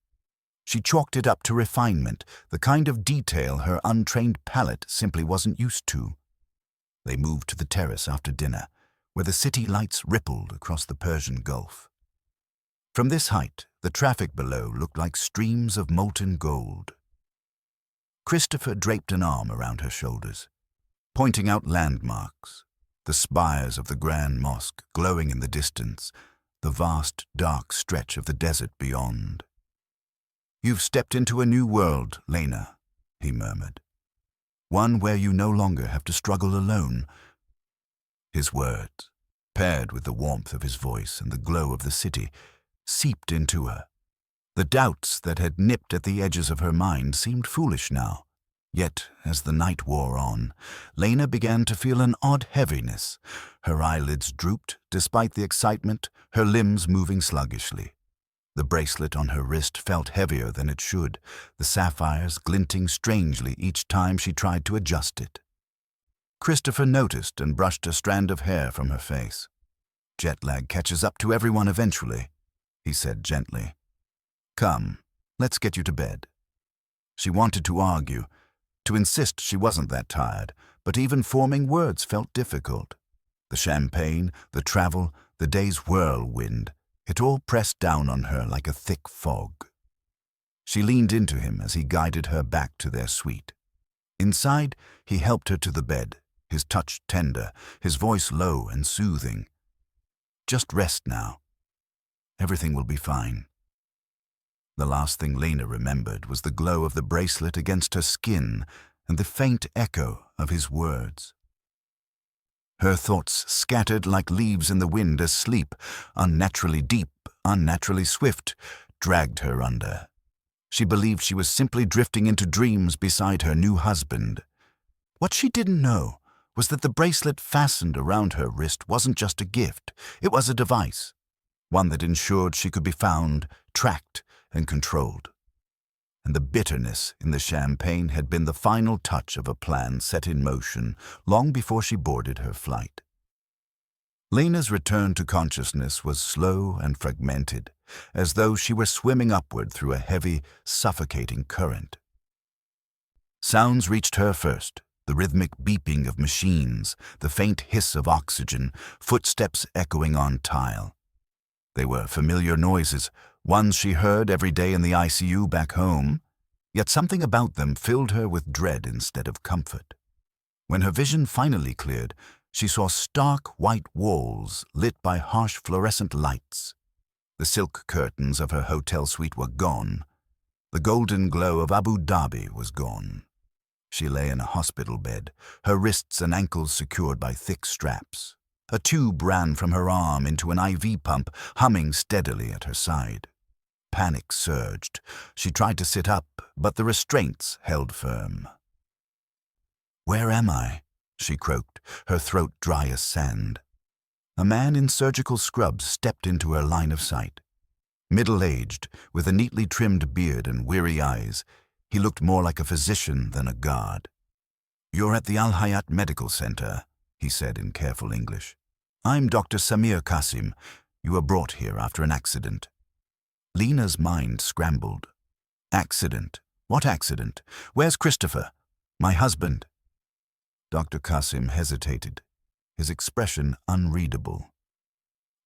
She chalked it up to refinement, the kind of detail her untrained palate simply wasn't used to. They moved to the terrace after dinner, where the city lights rippled across the Persian Gulf. From this height, the traffic below looked like streams of molten gold. Christopher draped an arm around her shoulders, pointing out landmarks, the spires of the Grand Mosque glowing in the distance, the vast, dark stretch of the desert beyond. "You've stepped into a new world, Lena," he murmured. "One where you no longer have to struggle alone." His words, paired with the warmth of his voice and the glow of the city, seeped into her. The doubts that had nipped at the edges of her mind seemed foolish now. Yet, as the night wore on, Lena began to feel an odd heaviness. Her eyelids drooped despite the excitement, her limbs moving sluggishly. The bracelet on her wrist felt heavier than it should, the sapphires glinting strangely each time she tried to adjust it. Christopher noticed and brushed a strand of hair from her face. "Jet lag catches up to everyone eventually," he said gently. "Come, let's get you to bed." She wanted to argue, to insist she wasn't that tired, but even forming words felt difficult. The champagne, the travel, the day's whirlwind, it all pressed down on her like a thick fog. She leaned into him as he guided her back to their suite. Inside, he helped her to the bed, his touch tender, his voice low and soothing. "Just rest now. Everything will be fine." The last thing Lena remembered was the glow of the bracelet against her skin and the faint echo of his words. Her thoughts scattered like leaves in the wind as sleep, unnaturally deep, unnaturally swift, dragged her under. She believed she was simply drifting into dreams beside her new husband. What she didn't know was that the bracelet fastened around her wrist wasn't just a gift, it was a device, one that ensured she could be found, tracked, and controlled. And the bitterness in the champagne had been the final touch of a plan set in motion long before she boarded her flight. Lena's return to consciousness was slow and fragmented, as though she were swimming upward through a heavy, suffocating current. Sounds reached her first, the rhythmic beeping of machines, the faint hiss of oxygen, footsteps echoing on tile. They were familiar noises, ones she heard every day in the ICU back home, yet something about them filled her with dread instead of comfort. When her vision finally cleared, she saw stark white walls lit by harsh fluorescent lights. The silk curtains of her hotel suite were gone. The golden glow of Abu Dhabi was gone. She lay in a hospital bed, her wrists and ankles secured by thick straps. A tube ran from her arm into an IV pump, humming steadily at her side. Panic surged. She tried to sit up, but the restraints held firm. "Where am I?" she croaked, her throat dry as sand. A man in surgical scrubs stepped into her line of sight. Middle-aged, with a neatly trimmed beard and weary eyes, he looked more like a physician than a guard. "You're at the Al Hayat Medical Center," he said in careful English. "I'm Dr. Samir Qasim. You were brought here after an accident." Lena's mind scrambled. "Accident? What accident? Where's Christopher? My husband?" Dr. Qasim hesitated, his expression unreadable.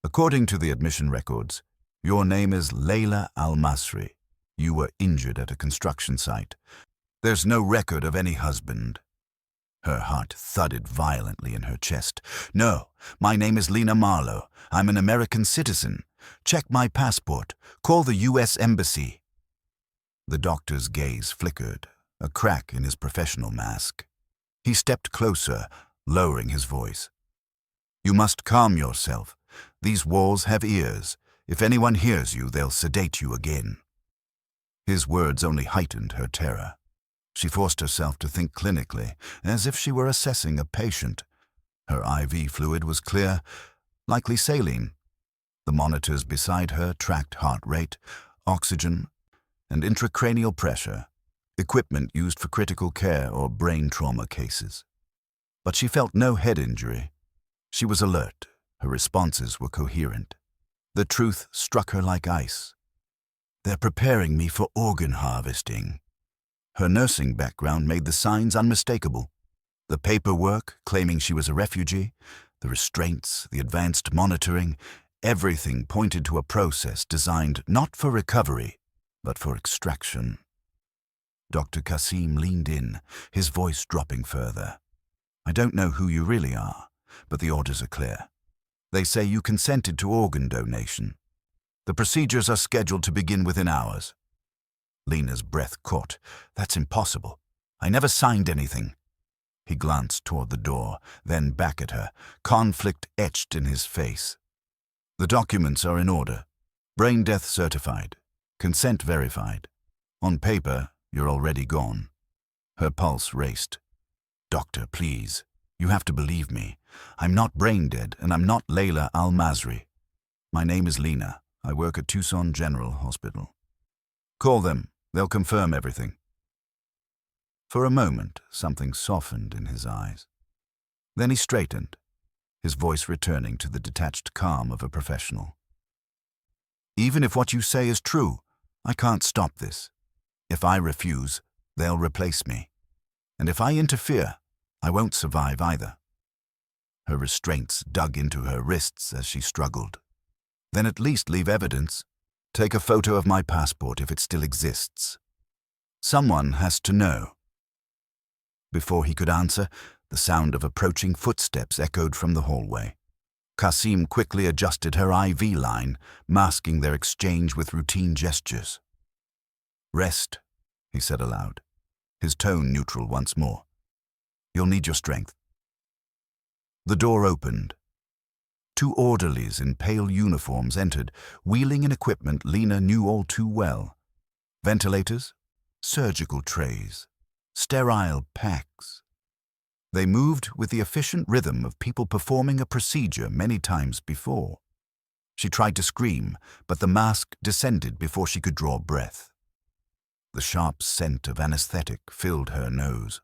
"According to the admission records, your name is Layla Al-Masri. You were injured at a construction site. There's no record of any husband." Her heart thudded violently in her chest. "No, my name is Lena Marlowe. I'm an American citizen. Check my passport. Call the U.S. Embassy." The doctor's gaze flickered, a crack in his professional mask. He stepped closer, lowering his voice. "You must calm yourself. These walls have ears. If anyone hears you, they'll sedate you again." His words only heightened her terror. She forced herself to think clinically, as if she were assessing a patient. Her IV fluid was clear, likely saline. The monitors beside her tracked heart rate, oxygen, and intracranial pressure, equipment used for critical care or brain trauma cases. But she felt no head injury. She was alert. Her responses were coherent. The truth struck her like ice. They're preparing me for organ harvesting. Her nursing background made the signs unmistakable. The paperwork claiming she was a refugee, the restraints, the advanced monitoring, everything pointed to a process designed not for recovery, but for extraction. Dr. Qasim leaned in, his voice dropping further. I don't know who you really are, but the orders are clear. They say you consented to organ donation. The procedures are scheduled to begin within hours. Lena's breath caught. That's impossible. I never signed anything. He glanced toward the door, then back at her, conflict etched in his face. The documents are in order. Brain death certified. Consent verified. On paper, you're already gone. Her pulse raced. Doctor, please. You have to believe me. I'm not brain dead, and I'm not Layla Al-Masri. My name is Lena. I work at Tucson General Hospital. Call them. They'll confirm everything. For a moment, something softened in his eyes. Then he straightened, his voice returning to the detached calm of a professional. Even if what you say is true, I can't stop this. If I refuse, they'll replace me. And if I interfere, I won't survive either. Her restraints dug into her wrists as she struggled. Then at least leave evidence. Take a photo of my passport if it still exists. Someone has to know. Before he could answer, the sound of approaching footsteps echoed from the hallway. Qasim quickly adjusted her IV line, masking their exchange with routine gestures. Rest, he said aloud, his tone neutral once more. You'll need your strength. The door opened. Two orderlies in pale uniforms entered, wheeling in equipment Lena knew all too well. Ventilators, surgical trays, sterile packs. They moved with the efficient rhythm of people performing a procedure many times before. She tried to scream, but the mask descended before she could draw breath. The sharp scent of anesthetic filled her nose.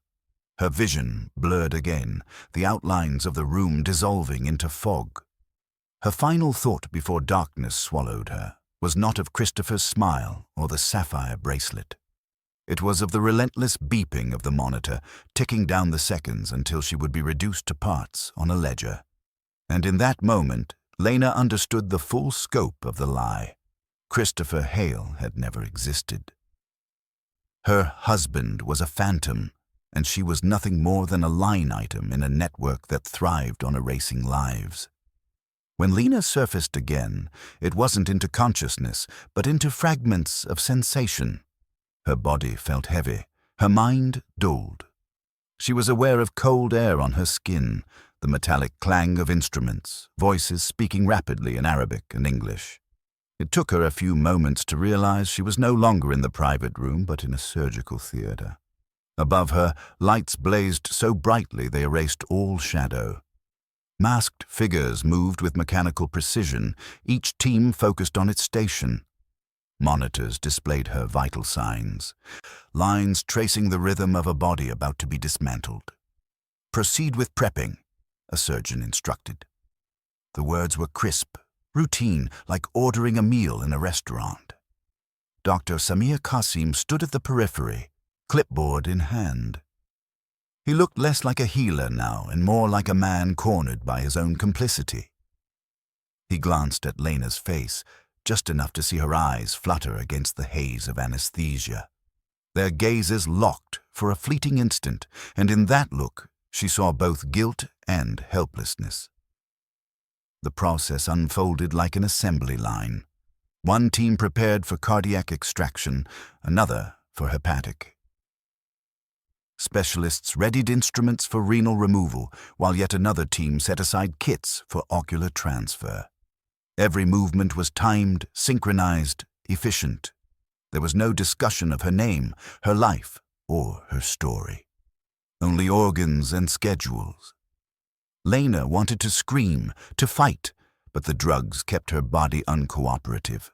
Her vision blurred again, the outlines of the room dissolving into fog. Her final thought before darkness swallowed her was not of Christopher's smile or the sapphire bracelet. It was of the relentless beeping of the monitor, ticking down the seconds until she would be reduced to parts on a ledger. And in that moment, Lena understood the full scope of the lie. Christopher Hale had never existed. Her husband was a phantom, and she was nothing more than a line item in a network that thrived on erasing lives. When Lena surfaced again, it wasn't into consciousness, but into fragments of sensation. Her body felt heavy, her mind dulled. She was aware of cold air on her skin, the metallic clang of instruments, voices speaking rapidly in Arabic and English. It took her a few moments to realize she was no longer in the private room, but in a surgical theater. Above her, lights blazed so brightly they erased all shadow. Masked figures moved with mechanical precision, each team focused on its station. Monitors displayed her vital signs, lines tracing the rhythm of a body about to be dismantled. Proceed with prepping, a surgeon instructed. The words were crisp, routine, like ordering a meal in a restaurant. Dr. Samir Qasim stood at the periphery, clipboard in hand. He looked less like a healer now and more like a man cornered by his own complicity. He glanced at Lena's face, just enough to see her eyes flutter against the haze of anesthesia. Their gazes locked for a fleeting instant, and in that look she saw both guilt and helplessness. The process unfolded like an assembly line. One team prepared for cardiac extraction, another for hepatic. Specialists readied instruments for renal removal, while yet another team set aside kits for ocular transfer. Every movement was timed, synchronized, efficient. There was no discussion of her name, her life, or her story. Only organs and schedules. Lena wanted to scream, to fight, but the drugs kept her body uncooperative.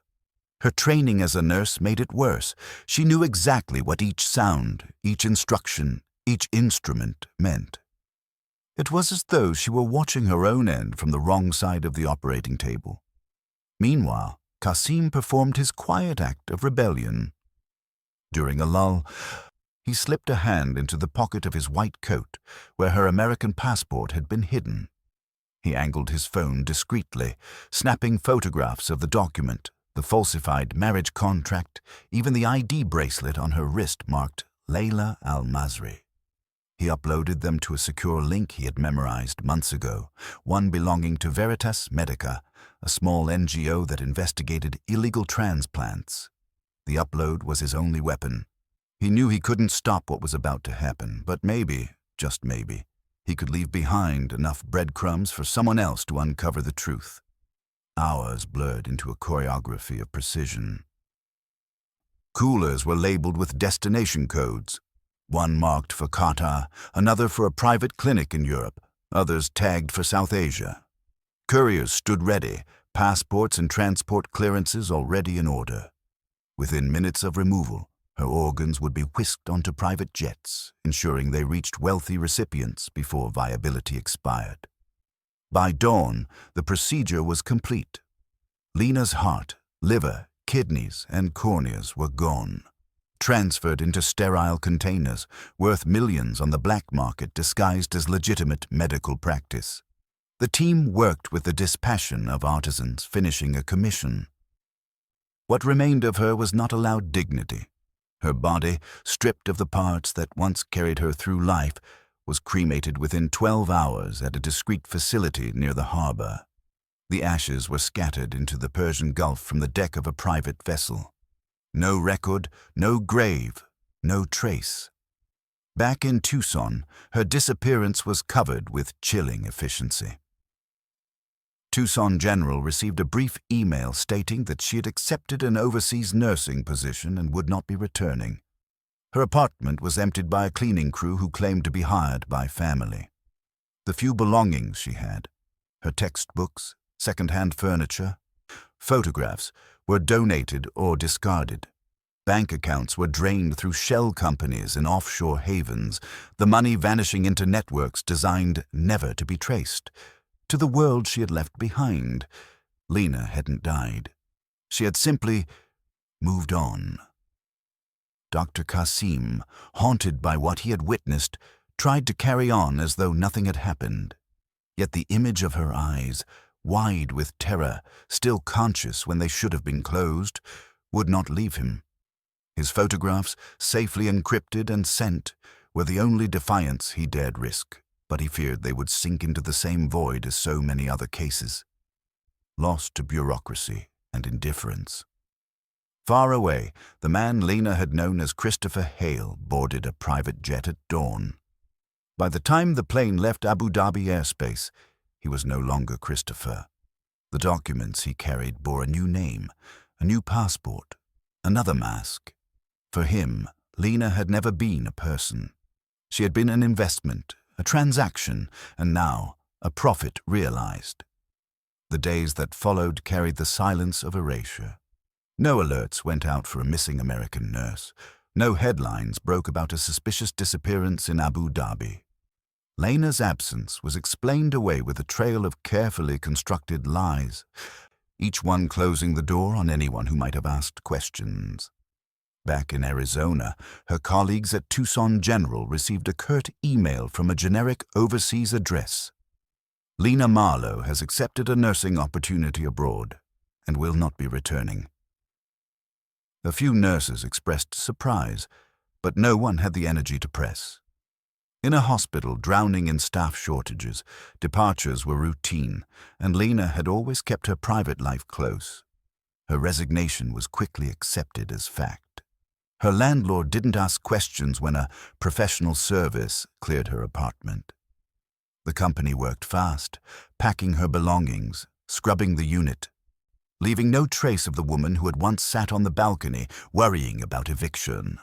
Her training as a nurse made it worse. She knew exactly what each sound, each instruction, each instrument meant. It was as though she were watching her own end from the wrong side of the operating table. Meanwhile, Qasim performed his quiet act of rebellion. During a lull, he slipped a hand into the pocket of his white coat where her American passport had been hidden. He angled his phone discreetly, snapping photographs of the document, the falsified marriage contract, even the ID bracelet on her wrist marked Layla Al-Masri. He uploaded them to a secure link he had memorized months ago, one belonging to Veritas Medica, a small NGO that investigated illegal transplants. The upload was his only weapon. He knew he couldn't stop what was about to happen, but maybe, just maybe, he could leave behind enough breadcrumbs for someone else to uncover the truth. Hours blurred into a choreography of precision. Coolers were labeled with destination codes. One marked for Qatar, another for a private clinic in Europe, others tagged for South Asia. Couriers stood ready, passports and transport clearances already in order. Within minutes of removal, her organs would be whisked onto private jets, ensuring they reached wealthy recipients before viability expired. By dawn, the procedure was complete. Lena's heart, liver, kidneys, and corneas were gone, transferred into sterile containers worth millions on the black market disguised as legitimate medical practice. The team worked with the dispassion of artisans finishing a commission. What remained of her was not allowed dignity. Her body, stripped of the parts that once carried her through life, was cremated within 12 hours at a discreet facility near the harbor. The ashes were scattered into the Persian Gulf from the deck of a private vessel. No record, no grave, no trace. Back in Tucson, her disappearance was covered with chilling efficiency. Tucson General received a brief email stating that she had accepted an overseas nursing position and would not be returning. Her apartment was emptied by a cleaning crew who claimed to be hired by family. The few belongings she had, her textbooks, second-hand furniture, photographs, were donated or discarded. Bank accounts were drained through shell companies in offshore havens, the money vanishing into networks designed never to be traced. To the world she had left behind, Lena hadn't died. She had simply moved on. Dr. Qasim, haunted by what he had witnessed, tried to carry on as though nothing had happened. Yet the image of her eyes, wide with terror, still conscious when they should have been closed, would not leave him. His photographs, safely encrypted and sent, were the only defiance he dared risk, but he feared they would sink into the same void as so many other cases, lost to bureaucracy and indifference. Far away, the man Lena had known as Christopher Hale boarded a private jet at dawn. By the time the plane left Abu Dhabi airspace, he was no longer Christopher. The documents he carried bore a new name, a new passport, another mask. For him, Lena had never been a person. She had been an investment, a transaction, and now a profit realized. The days that followed carried the silence of erasure. No alerts went out for a missing American nurse. No headlines broke about a suspicious disappearance in Abu Dhabi. Lena's absence was explained away with a trail of carefully constructed lies, each one closing the door on anyone who might have asked questions. Back in Arizona, her colleagues at Tucson General received a curt email from a generic overseas address. Lena Marlowe has accepted a nursing opportunity abroad and will not be returning. A few nurses expressed surprise, but no one had the energy to press. In a hospital drowning in staff shortages, departures were routine, and Lena had always kept her private life close. Her resignation was quickly accepted as fact. Her landlord didn't ask questions when a professional service cleared her apartment. The company worked fast, packing her belongings, scrubbing the unit, leaving no trace of the woman who had once sat on the balcony worrying about eviction.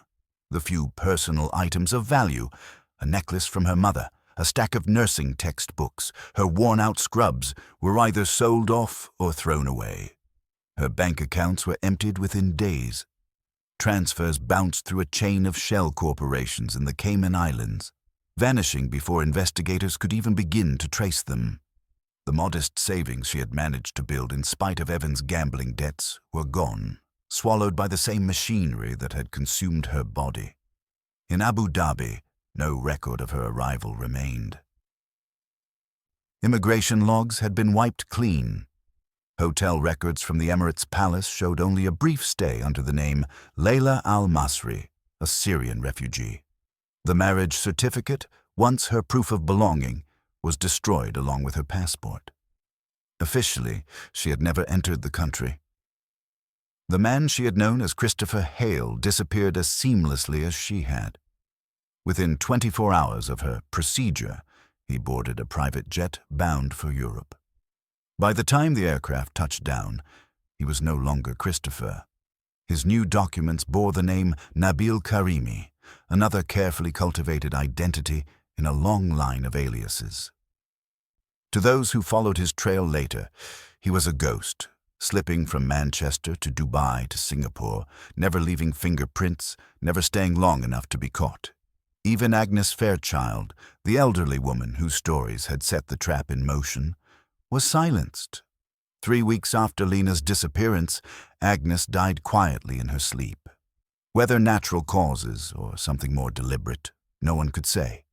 The few personal items of value, a necklace from her mother, a stack of nursing textbooks, her worn-out scrubs, were either sold off or thrown away. Her bank accounts were emptied within days. Transfers bounced through a chain of shell corporations in the Cayman Islands. vanishing before investigators could even begin to trace them. The modest savings she had managed to build in spite of Evan's gambling debts were gone, swallowed by the same machinery that had consumed her body. In Abu Dhabi, no record of her arrival remained. Immigration logs had been wiped clean. Hotel records from the Emirates Palace showed only a brief stay under the name Layla al-Masri, a Syrian refugee. The marriage certificate, once her proof of belonging, was destroyed along with her passport. Officially, she had never entered the country. The man she had known as Christopher Hale disappeared as seamlessly as she had. Within 24 hours of her procedure, he boarded a private jet bound for Europe. By the time the aircraft touched down, he was no longer Christopher. His new documents bore the name Nabil Karimi, another carefully cultivated identity in a long line of aliases. To those who followed his trail later, he was a ghost, slipping from Manchester to Dubai to Singapore, never leaving fingerprints, never staying long enough to be caught. Even Agnes Fairchild, the elderly woman whose stories had set the trap in motion, was silenced. 3 weeks after Lena's disappearance, Agnes died quietly in her sleep. Whether natural causes or something more deliberate, no one could say.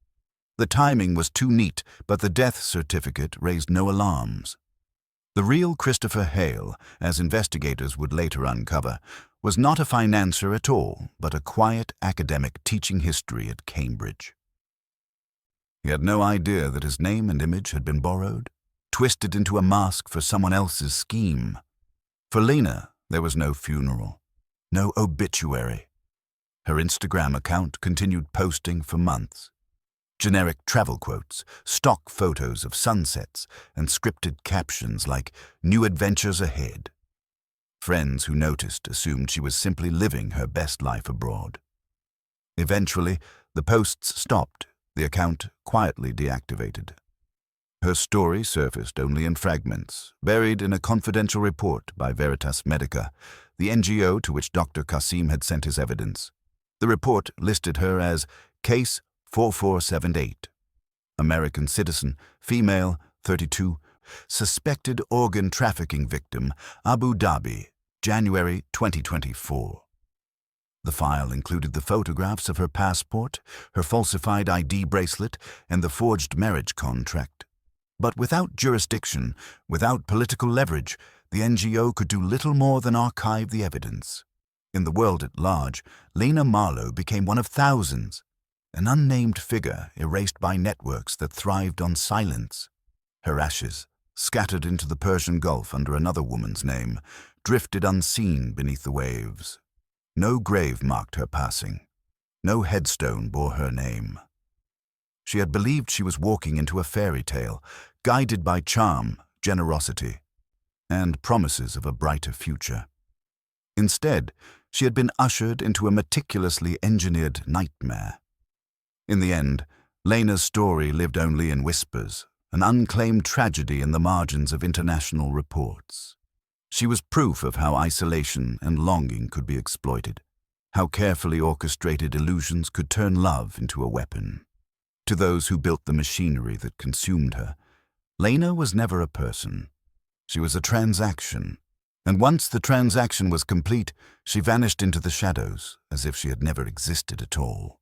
The timing was too neat, but the death certificate raised no alarms. The real Christopher Hale, as investigators would later uncover, was not a financier at all, but a quiet academic teaching history at Cambridge. He had no idea that his name and image had been borrowed, twisted into a mask for someone else's scheme. For Lena, there was no funeral, no obituary. Her Instagram account continued posting for months. Generic travel quotes, stock photos of sunsets, and scripted captions like "New adventures ahead." Friends who noticed assumed she was simply living her best life abroad. Eventually, the posts stopped, the account quietly deactivated. Her story surfaced only in fragments, buried in a confidential report by Veritas Medica, the NGO to which Dr. Qasim had sent his evidence. The report listed her as Case 4478. American citizen, female, 32, suspected organ trafficking victim, Abu Dhabi, January 2024. The file included the photographs of her passport, her falsified ID bracelet, and the forged marriage contract. But without jurisdiction, without political leverage, the NGO could do little more than archive the evidence. In the world at large, Lena Marlowe became one of thousands, an unnamed figure erased by networks that thrived on silence. Her ashes, scattered into the Persian Gulf under another woman's name, drifted unseen beneath the waves. No grave marked her passing. No headstone bore her name. She had believed she was walking into a fairy tale, guided by charm, generosity, and promises of a brighter future. Instead, she had been ushered into a meticulously engineered nightmare. In the end, Lena's story lived only in whispers, an unclaimed tragedy in the margins of international reports. She was proof of how isolation and longing could be exploited, how carefully orchestrated illusions could turn love into a weapon. To those who built the machinery that consumed her, Lena was never a person. She was a transaction, and once the transaction was complete, she vanished into the shadows as if she had never existed at all.